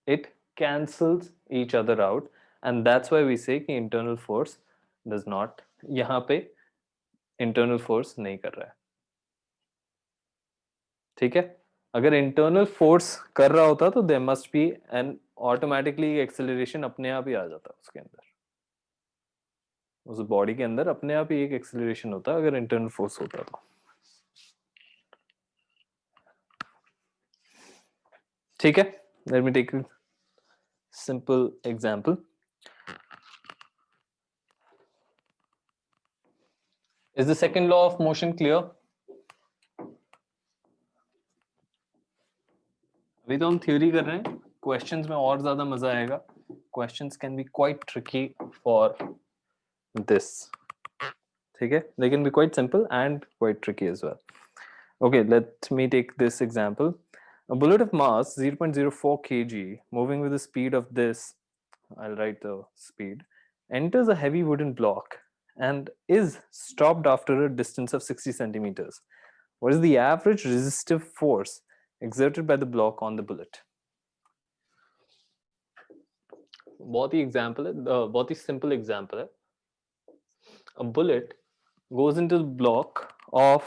it cancels each other out and that's why we say कि internal force does not, यहाँ पे internal force नहीं कर रहा है. ठीक है, अगर इंटरनल फोर्स कर रहा होता तो there must be an automatically acceleration अपने आप ही आ जाता उसके अंदर, उस बॉडी के अंदर अपने आप ही एक एक्सेलरेशन होता अगर इंटरनल फोर्स होता तो. ठीक है, let me take simple example. Is the second law of motion clear? अभी तो हम थ्योरी कर रहे हैं, क्वेश्चंस में और ज्यादा मजा आएगा. Questions can be quite tricky for this. ठीक है, they can be quite simple and quite tricky as well. Okay, let me take this example. A bullet of mass 0.04 kg moving with the speed of this, I'll write the speed, enters a heavy wooden block and is stopped after a distance of 60 centimeters. What is the average resistive force exerted by the block on the bullet? बहुत ही example है, बहुत ही simple example है. A bullet goes into the block of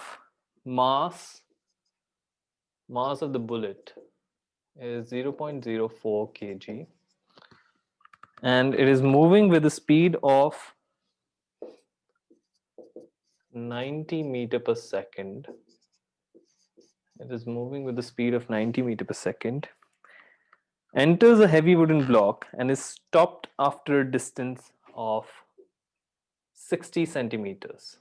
mass of the bullet is 0.04 kg and it is moving with a speed of 90 meter per second. It is moving with the speed of 90 meter per second, enters a heavy wooden block and is stopped after a distance of 60 centimeters.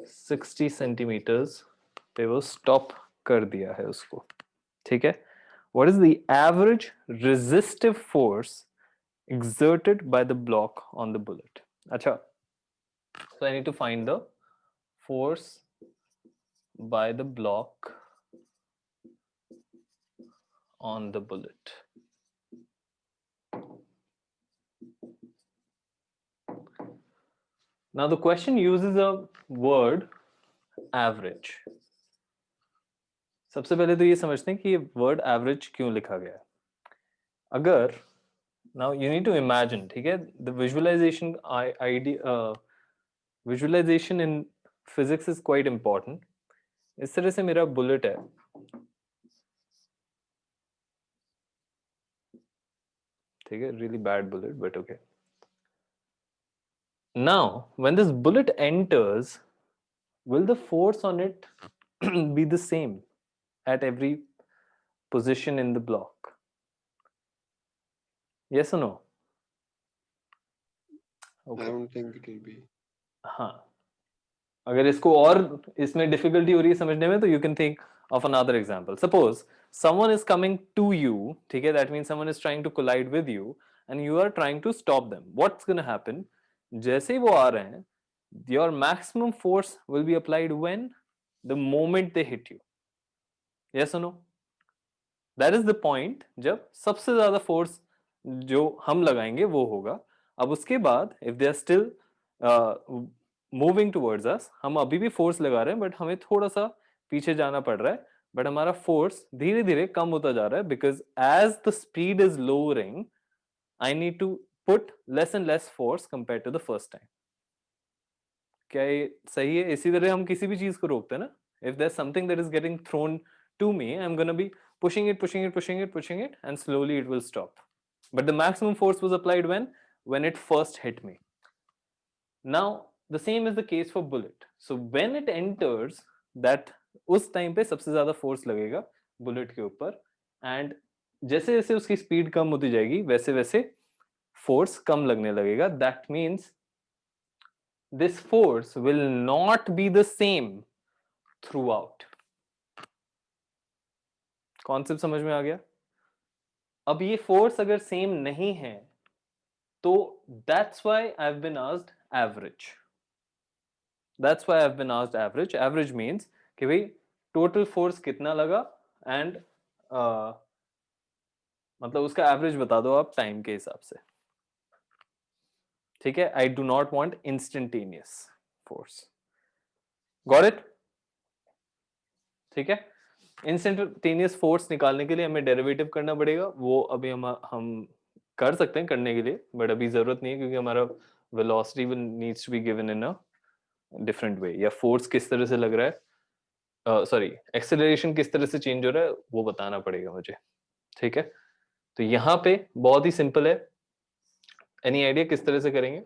60 centimeters पे वो stop कर दिया है उसको. ठीक है, what is the average resistive force exerted by the block on the bullet? अच्छा, so I need to find the force by the block on the bullet. Now the question uses a word average. सबसे पहले तो ये समझते हैं कि ये word average क्यों लिखा गया है. अगर now you need to imagine, ठीक है, the visualization idea, visualization in physics is quite important. इस तरह से मेरा bullet है, ठीक है, really bad bullet but okay. Now when this bullet enters, will the force on it be the same at every position in the block? Yes or no? I Okay. don't think it will be. हाँ, अगर इसको और इसमें difficulty हो रही है समझने में, तो you can think of another example. Suppose someone is coming to you, ठीक है, that means someone is trying to collide with you and you are trying to stop them. What's going to happen? जैसे ही वो आ रहे हैं, your maximum force will be applied when? The moment they hit you. Yes or no? That is the point. जब सबसे ज्यादा force जो हम लगाएंगे वो होगा. अब उसके बाद if they are still moving towards अस, हम अभी भी फोर्स लगा रहे हैं बट हमें थोड़ा सा पीछे जाना पड़ रहा है, बट हमारा फोर्स धीरे धीरे कम होता जा रहा है because as the speed is lowering I need to put less and less force compare to the first time. क्या ये सही है? इसी तरह हम किसी भी चीज को रोकते हैं ना. If there something that is getting thrown to me, I am gonna be pushing it, pushing it, pushing it, pushing it, and slowly it will stop. But the maximum force was applied when it first hit me. Now the same is the case for bullet. So when it enters, that उस time पे सबसे ज्यादा force लगेगा bullet के ऊपर, and जैसे जैसे उसकी स्पीड कम होती जाएगी वैसे वैसे फोर्स कम लगने लगेगा. That means this force will not be the same through out. Concept समझ में आ गया? अब ये फोर्स अगर सेम नहीं है तो that's why I have been asked average. That's why I've been asked average. Average means कि भाई टोटल फोर्स कितना लगा एंड मतलब उसका एवरेज बता दो आप टाइम के हिसाब से. ठीक है, I do not want instantaneous force. Got it? ठीक है, इंस्टेंटेनियस फोर्स निकालने के लिए हमें डेरिवेटिव करना पड़ेगा. वो अभी हम कर सकते हैं करने के लिए, बट अभी जरूरत नहीं है क्योंकि हमारा velocity will needs to be given in a different way, या फोर्स किस तरह से लग रहा है, सॉरी एक्सेलरेशन किस तरह से चेंज हो रहा है वो बताना पड़ेगा मुझे. ठीक है, तो यहाँ पे बहुत ही सिंपल है. एनी आइडिया किस तरह से करेंगे?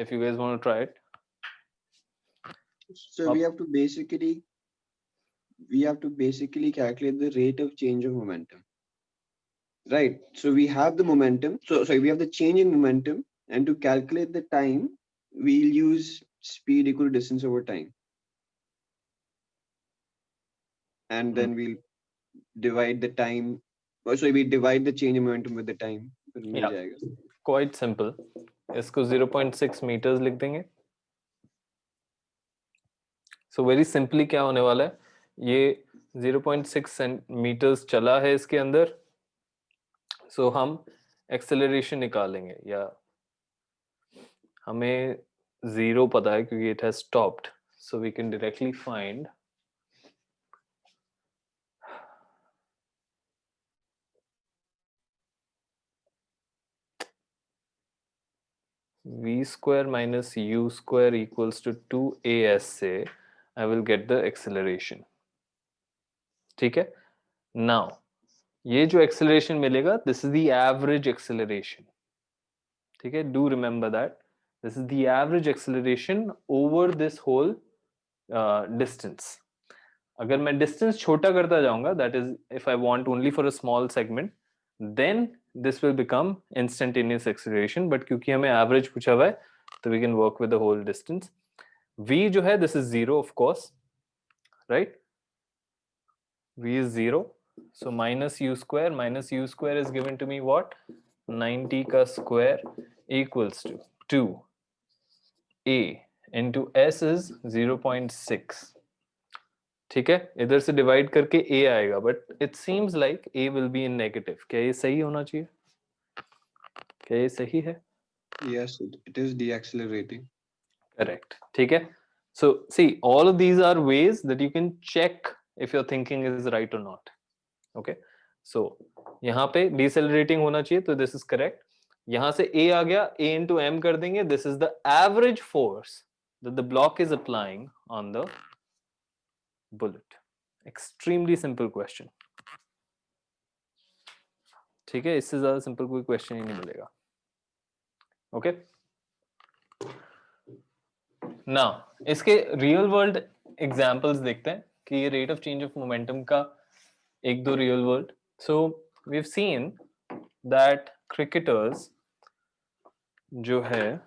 If you guys want to try it. So we have to basically calculate the rate of change of momentum, right? So we have the momentum, we have the change in momentum, and to calculate the time we'll use speed equal to distance over time, and then we'll divide the time, we divide the change in momentum with the time. फिर मिल जाएगा. Quite simple. इसको 0.6 metres लिख देंगे. So very simply क्या होने वाला है, ये 0.6 मीटर्स चला है इसके अंदर. सो हम एक्सेलरेशन निकालेंगे, या हमें 0 पता है क्योंकि it has stopped, so we can directly find v square minus u square equals to 2as से I will get the acceleration. ठीक है, now ये जो acceleration मिलेगा, this is the average acceleration. ठीक है, do remember that this is the average acceleration over this whole distance. अगर मैं distance छोटा करता जाऊंगा, that is if I want only for a small segment, then this will become instantaneous acceleration. but क्योंकि हमें average पूछा हुआ है तो we can work with the whole distance. v जो है this is 0 of course, right? v is 0, so minus u square is given to me what? 90 का square equals to 2a into s is 0.6. ठीक है, इधर से divide करके a आएगा, but it seems like a will be in negative. क्या ये सही होना चाहिए? क्या ये सही है? Yes, it is deaccelerating. Correct. ठीक है, so see all of these are ways that you can check if your thinking is right or not. Okay, so यहाँ पे decelerating होना चाहिए, तो this is correct. यहाँ से a आ गया, a into m कर देंगे. This is the average force that the block is applying on the bullet. Extremely simple question. ठीक है, इससे ज्यादा सिंपल कोई क्वेश्चन ही नहीं मिलेगा. ओके, नाउ इसके रियल वर्ल्ड एग्जांपल्स देखते हैं कि ये rate of change of momentum का एक दो real world. So we have seen that cricketers जो है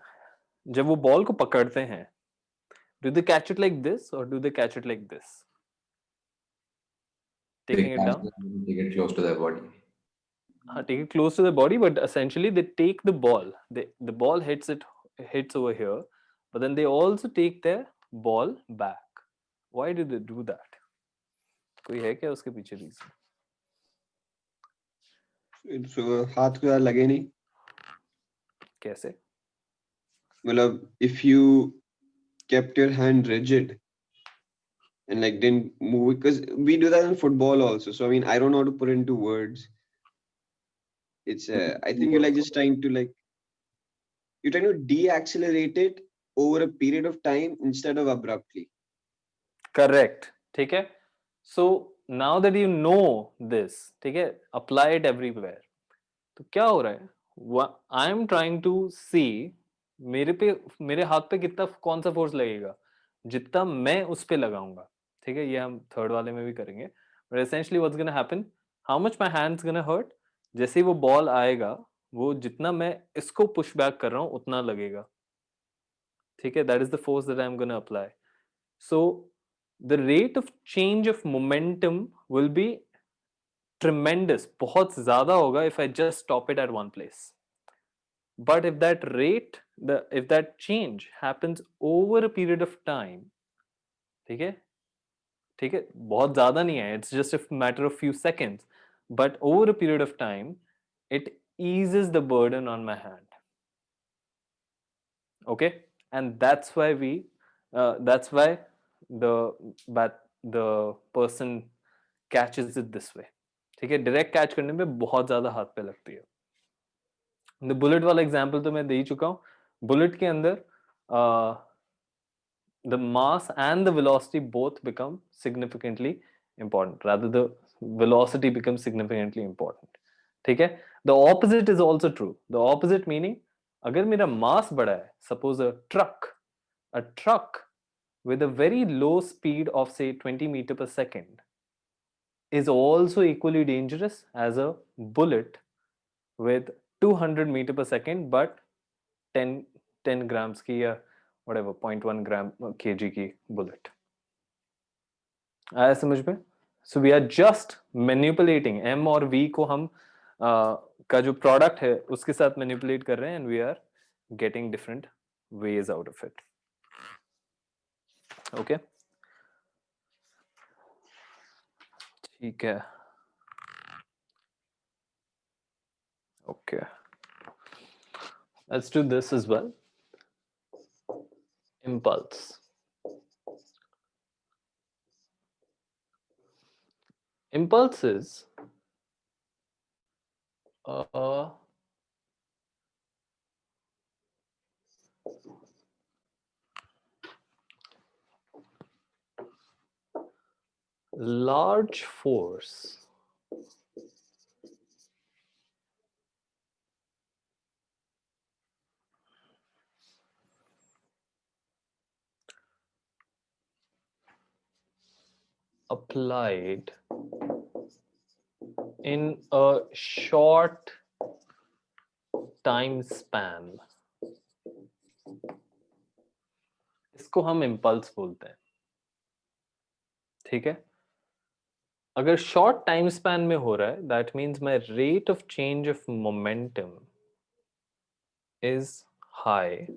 जब वो बॉल को पकड़ते हैं Do they catch it like this or do they catch it like this? They Taking it catch down? them and take it close to their body. Take it close to the body, but essentially they take the ball. The ball hits over here, but then they also take their ball back. Why do they do that? कोई है क्या उसके पीछे reason? So हाथ को यार लगे नहीं. कैसे? मतलब if you kept your hand rigid and like didn't move, because we do that in football also. So I mean, I don't know how to put into words. It's I think you're like just trying to like you're trying to deaccelerate it over a period of time instead of abruptly. Correct. ठीक है? So now that you know this, ठीक है? Apply it everywhere. तो क्या हो रहा है? I am trying to see मेरे हाथ पे कितना कौन सा फोर्स लगेगा जितना मैं उस पे लगाऊंगा. ठीक है? ये हम थर्ड वाले में भी करेंगे. But essentially what's gonna happen? How much my hands gonna hurt? जैसे ही वो बॉल आएगा, वो जितना मैं इसको पुश बैक कर रहा हूँ उतना लगेगा. ठीक है? That is the force that I'm gonna apply. So the rate of change of momentum will be tremendous. बहुत ज्यादा होगा if I just stop it at one place. But if that rate, if that change happens over a period of time, ठीक है? ठीक है? बहुत ज्यादा नहीं है. It's just a matter of few seconds. But over a period of time, it eases the burden on my hand. Okay, and that's why that's why the person catches it this way. ठीक है? Direct catch करने में बहुत ज्यादा हाथ पे लगती है. द बुलेट वाला एग्जांपल तो मैं दे ही चुका हूं. बुलेट के अंदर the mass and the velocity both become significantly important. Rather, the velocity becomes significantly important. ठीक है? The opposite is also true. The opposite meaning, अगर मेरा mass बड़ा है, suppose a truck with a very low speed of say 20 meter per second is also equally dangerous as a bullet with 200 meter per second but 10 grams की या whatever 0.1 gram kg की bullet. आया समझ में? So we are just manipulating M और V को हम का जो product है उसके साथ manipulate कर रहे हैं and we are getting different ways out of it. Okay? ठीक है. Okay. Let's do this as well. Impulse. Impulse is large force applied in a short time span. इसको हम impulse बोलते हैं. ठीक है? अगर short time span में हो रहा है, that means my rate of change of momentum is high.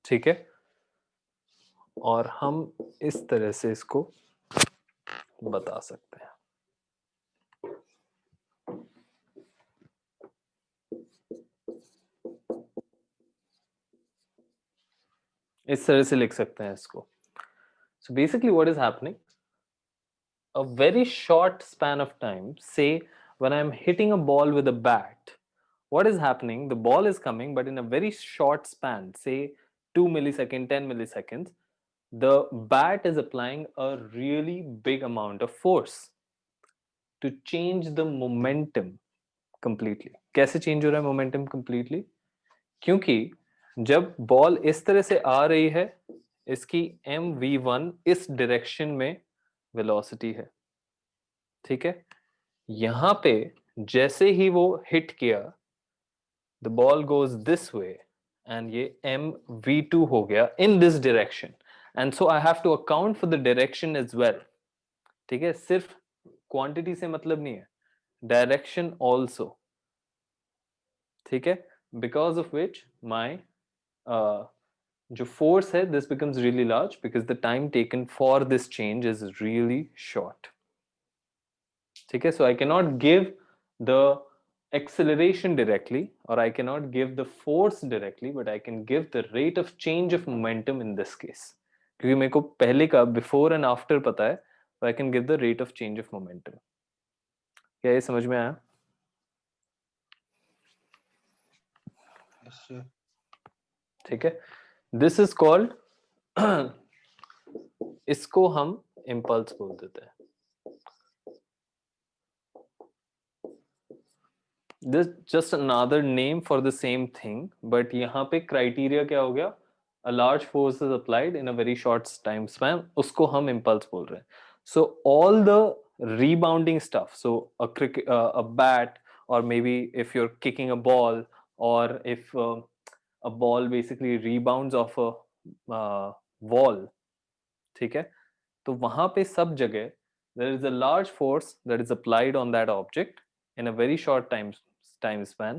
ठीक है? और हम इस तरह से इसको बता सकते हैं. इस तरह से लिख सकते हैं इसको. So basically what is happening, a very short span of time, say when I'm hitting a ball with a bat, what is happening, the ball is coming but in a very short span, say 2 milliseconds, 10 milliseconds, the bat is applying a really big amount of force to change the momentum completely. कैसे change हो रहा है momentum completely? क्योंकि जब ball इस तरह से आ रही है, इसकी mv1 इस डायरेक्शन में वेलोसिटी है. ठीक है? यहां पे जैसे ही वो हिट किया, the ball goes this way and ये mv2 हो गया in this direction, and so I have to account for the direction as well. ठीक है, सिर्फ क्वांटिटी से मतलब नहीं है, डायरेक्शन ऑल्सो. ठीक है, बिकॉज ऑफ विच माई जो फोर्स है, this becomes really large because the time taken for this change is really short. ठीक है, so I can not give the acceleration directly, or I cannot give the force directly, but I can give the rate of change of momentum in this case. क्योंकि मेरे को पहले का before and after पता है, so I can give the rate of change of momentum. क्या ये समझ में आया? Yes, sir. ठीक है, दिस इज कॉल्ड इसको हम इम्पल्स बोल देते हैं. This just another name for the same thing, but यहाँ पे क्राइटेरिया क्या हो गया? A large force is applied in a very short time span, उसको हम इम्पल्स बोल रहे हैं. So all the rebounding stuff, so a bat, or maybe if you're kicking a ball, or if a ball basically rebounds off a wall, ठीक है, तो वहां पे सब जगह there is a large force that is applied on that object in a very short time span,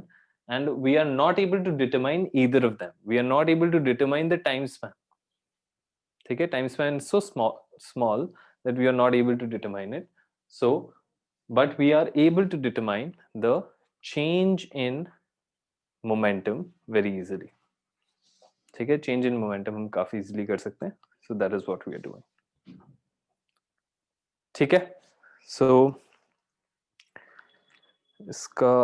and we are not able to determine either of them. We are not able to determine the time span. ठीक है, time span is so small that we are not able to determine it. So but we are able to determine the change in momentum very easily. ठीक है, change in momentum हम काफी easily कर सकते हैं. So that is what we are doing. ठीक है, सो इसका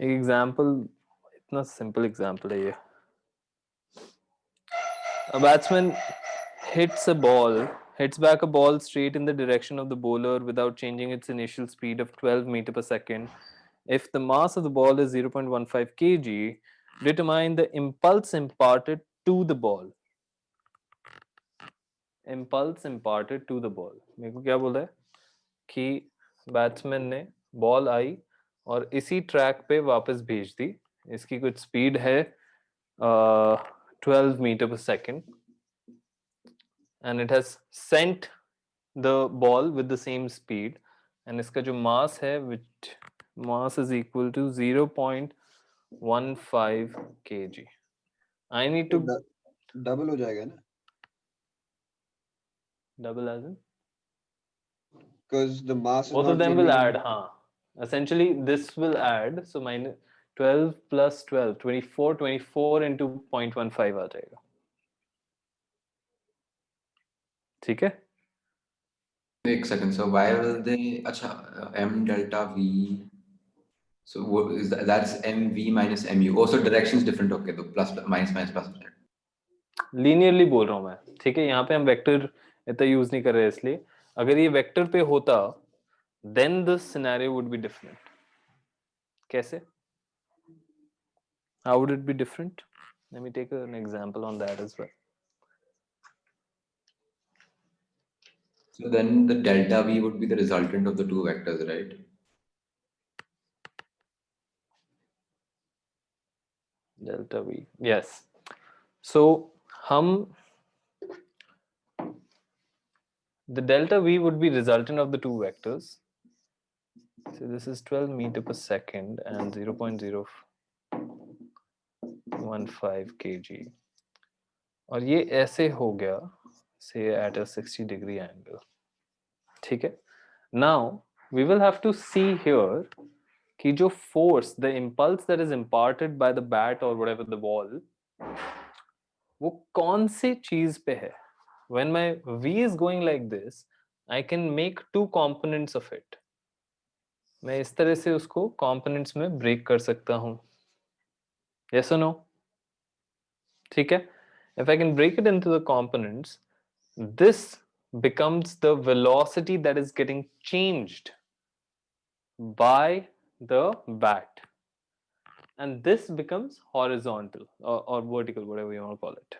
एक एग्जांपल, इतना सिंपल एग्जांपल है ये. A batsman hits back a ball straight in the direction of the bowler without changing its initial speed of 12 meter per second. If the mass of the ball is 0.15 kg, determine the impulse imparted to the ball. Impulse imparted to the ball. मेरे को क्या बोला है कि batsman ने ball आई और इसी track पे वापस भेज दी. इसकी कुछ स्पीड है 12 मीटर पर second, and it has sent the ball with the same speed, and इसका जो मास है, which mass is equal to 0.15 kg. I need to double हो जाएगा ना, double as in because the mass is both not of them will changing. add, essentially this will add, so minus 12 plus 12, 24 into 0.15 आ जाएगा. ठीक है, एक second. So why will they? अच्छा, m delta v. So what is that? That's mv minus mu. Oh, so direction is different. Okay, तो plus minus plus. Linearly बोल रहा हूं मैं. ठीक है, यहाँ पे हम वेक्टर इतना यूज नहीं कर रहे, इसलिए अगर ये वेक्टर पे होता then the scenario would be different. कैसे? How would it be different? Let me take an example on that as well. So then the delta v would be the resultant of the two vectors, right? Delta v, yes. So हम the delta v would be resultant of the two vectors. So this is 12 meter per second and 0.015 kg, और ये ऐसे हो गया say at a 60 degree angle. ठीक है, now we will have to see here कि जो force, the impulse that is imparted by the bat or whatever the ball, वो कौन से चीज पे है. When my v is going like this, I can make two components of it. मैं इस तरह से उसको components में break कर सकता हूँ. Yes or no? ठीक है, if I can break it into the components, this becomes the velocity that is getting changed by the bat, and this becomes horizontal or vertical, whatever you want to call it.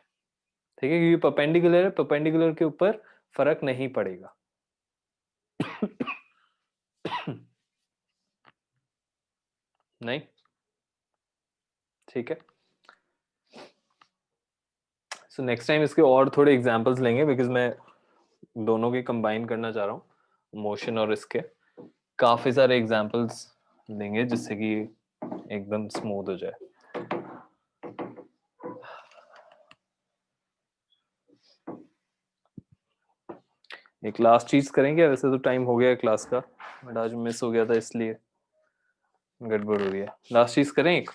ठीक है, क्योंकि perpendicular है, perpendicular के ऊपर फर्क नहीं पड़ेगा. नहीं, ठीक है. सो नेक्स्ट टाइम इसके और थोड़े एग्जांपल्स लेंगे बिकॉज मैं दोनों के कंबाइन करना चाह रहा हूँ, मोशन और इसके काफी सारे एग्जांपल्स लेंगे जिससे कि एकदम स्मूथ हो जाए. एक लास्ट चीज करेंगे, वैसे तो टाइम हो गया क्लास का, बट आज मिस हो गया था इसलिए गड़बड़ हो रही है. लास्ट चीज करें एक,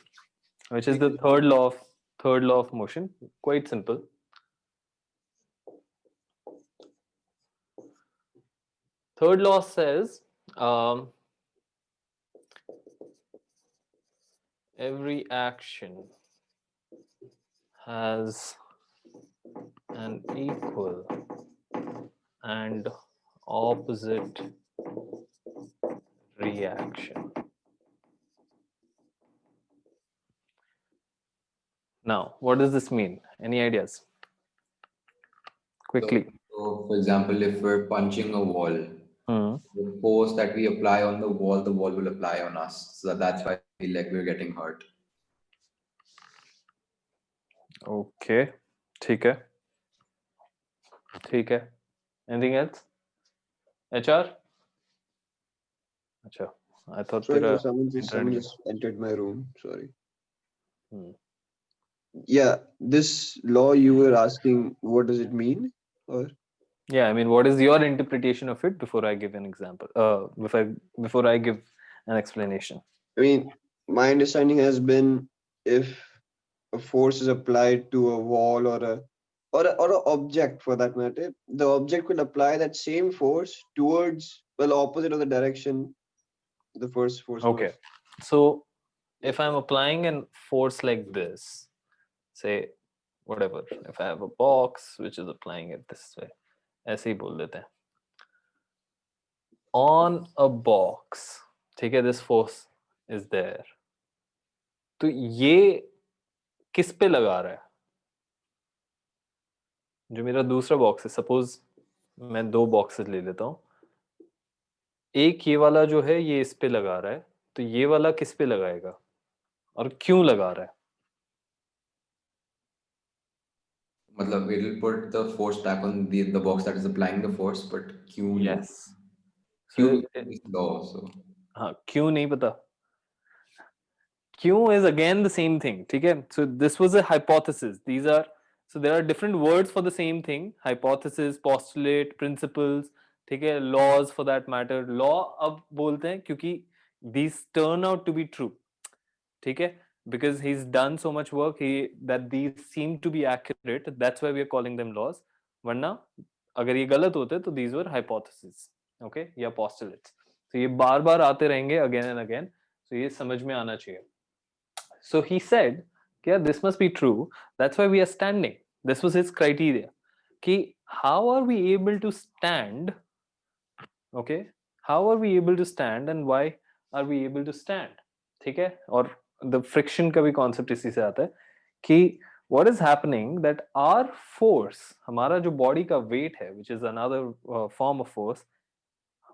which is the third law of motion. Quite simple. Third law says every action has an equal and opposite reaction. Now, what does this mean? Any ideas? Quickly. So, for example, if we're punching a wall, the force that we apply on the wall will apply on us. So that's why we feel like we're getting hurt. Okay. ठीक है. ठीक है. Anything else? HR? अच्छा, I thought Sorry, तेरा someone internet just entered my room. Sorry. Hmm. Yeah, this law you were asking, what does it mean? Or Yeah, I mean, what is your interpretation of it before I give an example? Before I give an explanation. I mean, my understanding has been if a force is applied to a wall or a object for that matter, the object will apply that same force towards, well, opposite of the direction the first force was. Okay, so if I'm applying a force like this, say whatever, if I have a box which is applying it this way, ऐसे ही बोल देते हैं. On a box, ठीक है, this force is there. तो ये किस पे लगा रहा है? जो मेरा दूसरा बॉक्स है, सपोज मैं दो बॉक्सेस ले लेता हूँ. एक ये वाला जो है ये इस पे लगा रहा है, तो ये वाला किस पे लगाएगा और क्यों लगा रहा है? मतलब it will put the force back on the box that is applying the force, but क्यों नहीं? Yes. क्यों So, is law so. हाँ, क्यों नहीं पता. क्यों is again the same thing, ठीक है? So this was a hypothesis. So there are different words for the same thing: hypothesis, postulate, principles, ठीक है, laws for that matter. Law अब बोलते हैं क्योंकि these turn out to be true, ठीक है? Because he's done so much work that these seem to be accurate. That's why we are calling them laws. वरना अगर ये गलत होते तो these were hypotheses, okay, या postulates. तो ये बार बार आते रहेंगे again and again. So ये समझ में आना चाहिए. So he said, yeah, this must be true. That's why we are standing. This was his criteria. Ki, how are we able to stand? Okay, how are we able to stand and why are we able to stand? ठीक है? और the friction का भी concept इसी से आता है कि what is happening that our force, हमारा जो body का weight है, which is another form of force,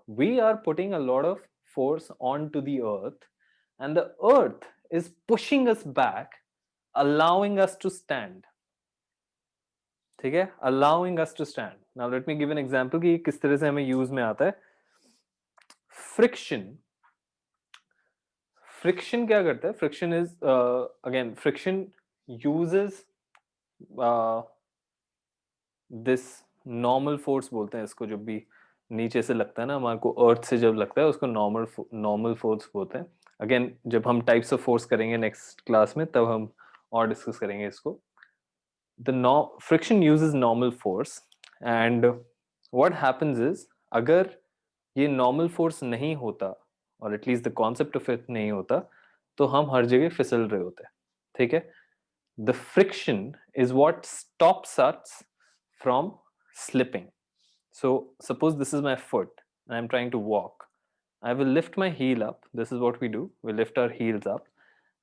we are putting a lot of force onto the earth, and the earth is pushing us back, allowing us to stand. ठीक है? Allowing us to stand. Now let me give an example कि किस तरह से हमें use में आता है. Friction क्या करता है? Friction is again, friction uses this normal force बोलते हैं इसको, जो भी नीचे से लगता है ना हमारे को, अर्थ से जब लगता है उसको नॉर्मल फोर्स बोलते हैं. अगेन जब हम टाइप्स ऑफ फोर्स करेंगे नेक्स्ट क्लास में तब हम और डिस्कस करेंगे इसको. The friction uses normal force, and what happens is, अगर ये नॉर्मल फोर्स नहीं होता और at least the concept of it नहीं होता तो हम हर जगह फिसल रहे होते. ठीक है? The friction is what stops us from slipping. So suppose this is my foot and I'm trying to walk. I will lift my heel up. This is what we do. We lift our heels up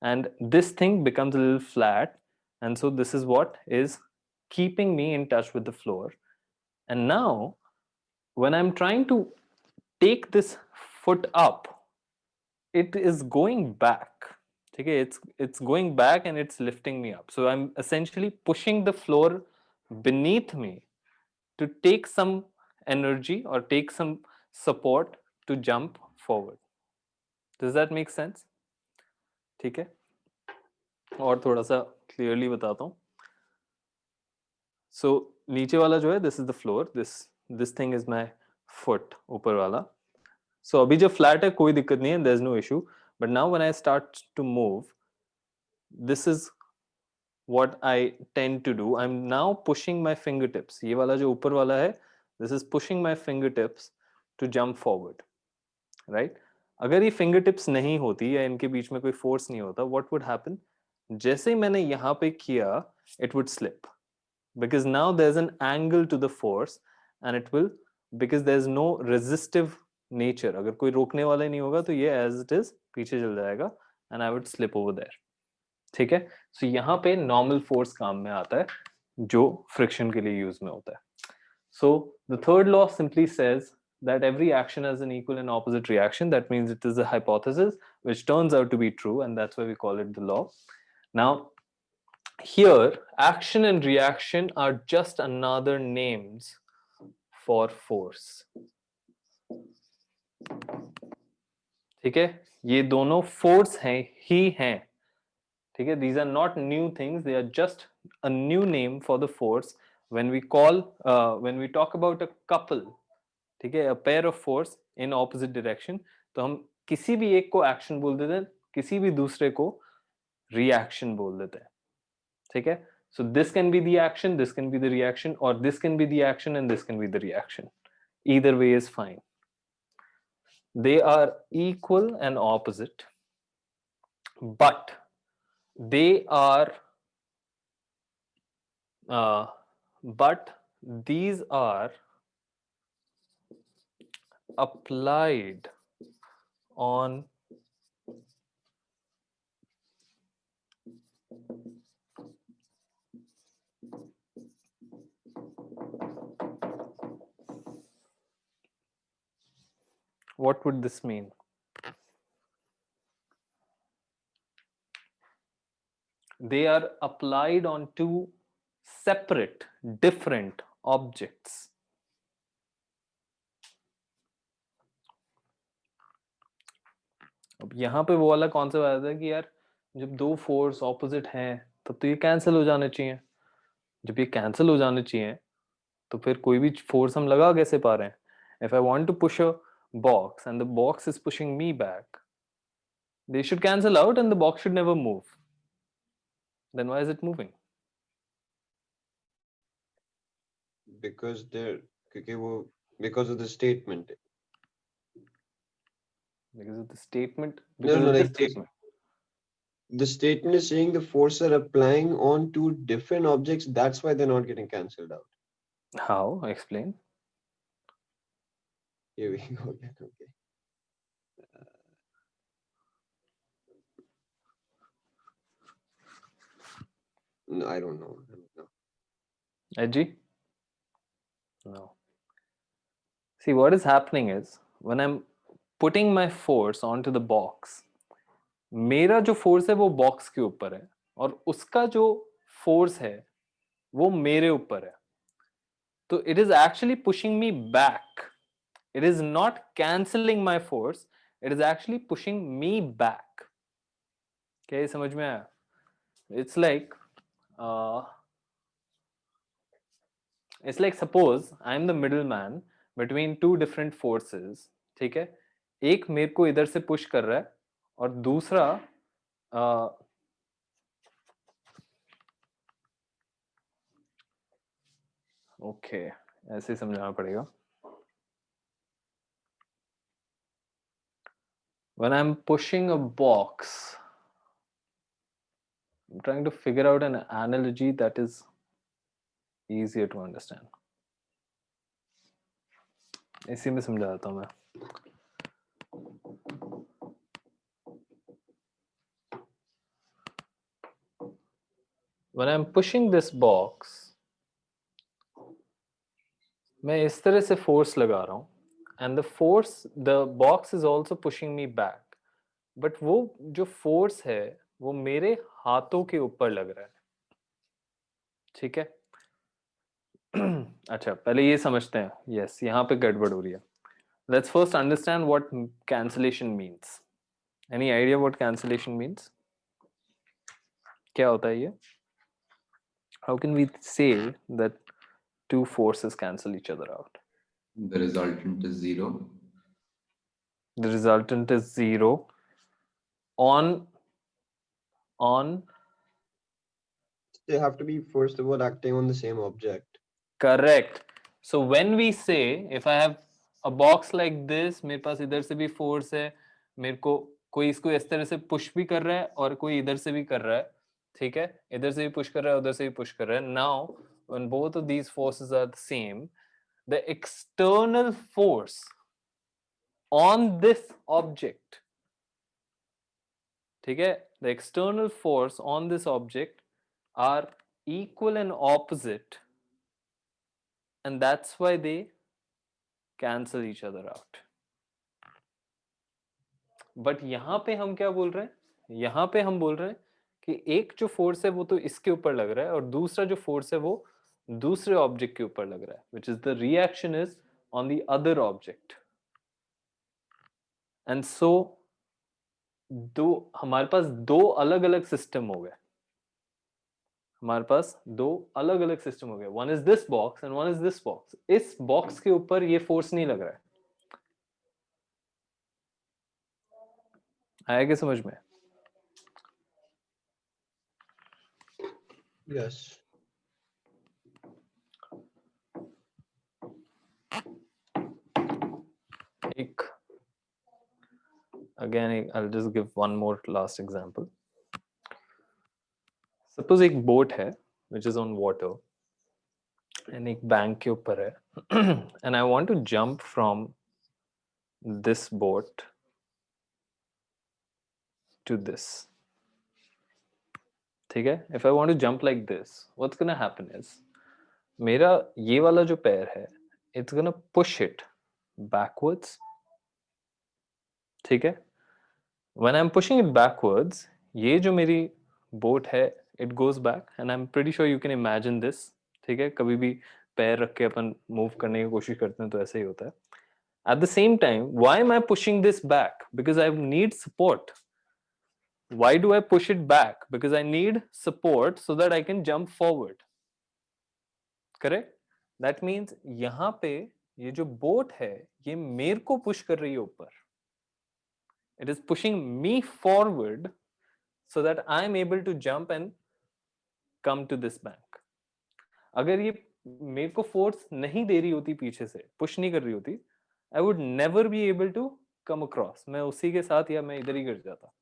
and this thing becomes a little flat. And so this is what is keeping me in touch with the floor. And now when I'm trying to take this foot up, it is going back. Okay, it's going back and it's lifting me up. So I'm essentially pushing the floor beneath me to take some energy or take some support to jump forward. Does that make sense? ठीक है, और थोड़ा सा clearly बताता हूँ. सो नीचे वाला जो है, this is the floor, this thing is my foot, ऊपर वाला. सो अभी जो फ्लैट है कोई दिक्कत नहीं है, there is no issue. But now when I start to move, this is what I tend to do. I'm now pushing my fingertips. ये वाला जो ऊपर वाला है, this is pushing my fingertips to jump forward, right? अगर ये fingertips नहीं होती या इनके बीच में कोई force नहीं होता, what would happen? जैसे ही मैंने यहाँ पे किया, it would slip, because now there's an angle to the force and it will, because there's no resistive nature. अगर कोई रोकने वाला ही नहीं होगा तो ये as it is पीछे चल जाएगा and I would slip over there. ठीक है, सो यहाँ पे नॉर्मल फोर्स काम में आता है जो फ्रिक्शन के लिए यूज में होता है. So the third law simply says that every action has an equal and opposite reaction. That means it is a hypothesis which turns out to be true, and that's why we call it the law. Now, here, action and reaction are just another names for force. ठीक है, ये दोनों force हैं ही हैं. ठीक है, these are not new things, they are just a new name for the force. When we talk about a couple, ठीक है, a pair of force in opposite direction, तो हम किसी भी एक को एक्शन बोल देते हैं, किसी भी दूसरे को रिएक्शन बोल देते हैं. ठीक है, so this can be the action, this can be the reaction, or this can be the action and this can be the reaction. Either way is fine. They are equal and opposite, but they are but these are applied on what would this mean? They are applied on two separate, different objects. अब यहाँ पे वो वाला concept आया था कि यार जब दो फोर्स ऑपोजिट हैं तब तो ये कैंसिल हो जाने चाहिए. जब ये कैंसिल हो जाने चाहिए तो फिर कोई भी फोर्स हम लगा कैसे पा रहे हैं? If I want to push a box and the box is pushing me back, they should cancel out and the box should never move. Then why is it moving? Because because of the statement. Because of the statement. No, like the statement is saying the forces are applying on two different objects. That's why they're not getting cancelled out. How? Explain. Here we go again. Okay. No, I don't know. Edgy? No. See, what is happening is when I'm putting my force onto the box, मेरा जो force है वो box के ऊपर है और उसका जो फोर्स है वो मेरे ऊपर है. तो it is actually pushing me back. It is not cancelling my force. It is actually pushing me back. क्या ये समझ में आया? It's like suppose I am the middleman between two different forces. ठीक है, एक मेरे को इधर से पुश कर रहा है और दूसरा ओके ऐसे समझाना पड़ेगा. When I'm pushing a box, I'm trying to figure out an analogy that is easier to understand. इसी में समझाता हूँ मैं. When I'm pushing this box, मैं इस तरह से फोर्स लगा रहा हूँ and the box is also pushing me back, but वो जो फोर्स है वो मेरे हाथों के ऊपर लग रहा है, ठीक है। अच्छा पहले ये समझते हैं, यस यहाँ पे गड़बड़ हो रही है। Let's first understand what cancellation means. Any idea what cancellation means? क्या होता है ये? How can we say that two forces cancel each other out? The resultant is 0. The resultant is 0 on They have to be first of all acting on the same object. correct. So when we say if I have a box like this, मेरे पास इधर से भी force है, मेरे को कोई इसको इस तरह से push भी कर रहा है और कोई इधर से भी कर रहा है, ठीक है, इधर से भी push कर रहा है, उधर से भी push कर रहा है. Now when both of these forces are the same, the external force on this object, ठीक है, the external force on this object are equal and opposite, and that's why they cancel each other out. But यहाँ पे हम क्या बोल रहे हैं? यहाँ पे हम बोल रहे हैं कि एक जो फोर्स है वो तो इसके ऊपर लग रहा है और दूसरा जो फोर्स है वो दूसरे ऑब्जेक्ट के ऊपर लग रहा है, which is the reaction is on the other object. And so हमारे पास दो अलग अलग सिस्टम हो गए, हमारे पास दो अलग अलग सिस्टम हो गए, one is this box and one is this box. इस बॉक्स के ऊपर ये फोर्स नहीं लग रहा है, आया क्या समझ में? Yes. एक again I'll just give one more last example. Suppose एक बोट है which is on water and एक बैंक के ऊपर है and I want to jump from this boat to this, ठीक है. If I want to jump like this, what's gonna happen is मेरा ये वाला जो पैर है it's gonna push it backwards, ठीक है. When I'm pushing it backwards, ये जो मेरी बोट है it goes back and I'm pretty sure you can imagine this, ठीक है. कभी भी पैर रख के अपन मूव करने की कोशिश करते हैं तो ऐसे ही होता है. At the same time, why am I pushing this back? Because I need support. Why do I push it back? Because I need support so that I can jump forward. Correct? That means यहाँ पे ये जो boat है ये मेरे को push कर रही है ऊपर. It is pushing me forward so that I am able to jump and come to this bank. अगर ये मेरे को फोर्स नहीं दे रही होती पीछे से, पुश नहीं कर रही होती, I would never be able to come across. मैं उसी के साथ या मैं इधर ही गिर जाता.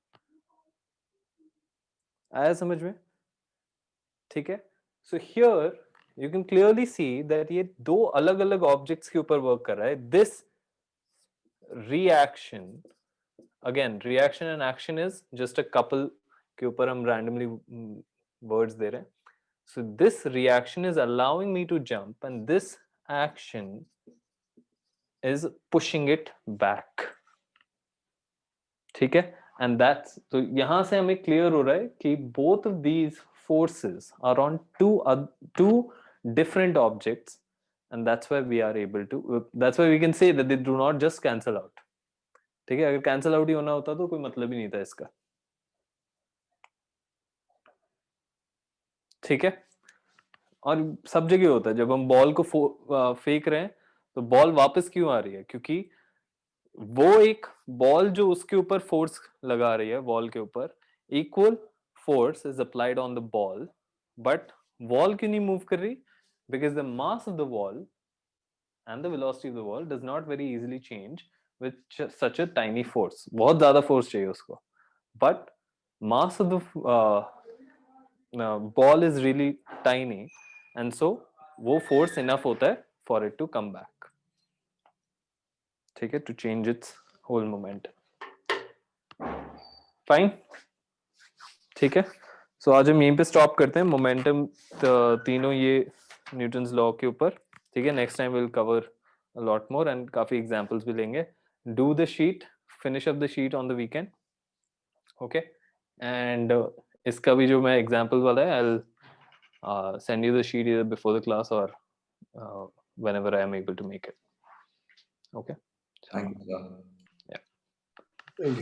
आया समझ में? ठीक है. So here you can clearly see that ये दो अलग-अलग ऑब्जेक्ट्स के ऊपर वर्क कर रहा है. This reaction, again reaction and action is just a couple के ऊपर हम randomly words दे रहे हैं. So this reaction is allowing me to jump and this action is pushing it back. ठीक है. And that's, तो यहाँ से हमें clear हो रहा है कि both of these forces are on two different objects, and that's why we are able to, that's why we can say that they do not just cancel out. ठीक है. अगर cancel out ही होना होता तो कोई मतलब ही नहीं था इसका. ठीक है. और सब जगह होता है जब हम बॉल को फेंक रहे हैं तो बॉल वापस क्यों आ रही है? क्योंकि वो एक बॉल जो उसके ऊपर फोर्स लगा रही है, बॉल के ऊपर equal force is applied on the ball, but ball क्यों नहीं मूव कर रही? Because the mass of the ball and the velocity of the ball does not very easily change with such a tiny force. बहुत ज्यादा force चाहिए उसको, but mass of the ball is really tiny, and so वो force enough होता है for it to come back. ठीक है, to change its whole momentum. Fine. ठीक है. So आज हम यहीं पे स्टॉप करते हैं. मोमेंटम तीनों ये न्यूटन्स लॉ के ऊपर ठीक है, next time will cover a lot more and काफी examples भी लेंगे. Do the sheet, finish up the sheet on the weekend. Okay, and इसका भी जो मैं example वाला है, I'll send you the sheet either before the class or whenever I am able to make it. Okay. Thank you, sir. Yeah. Thank you.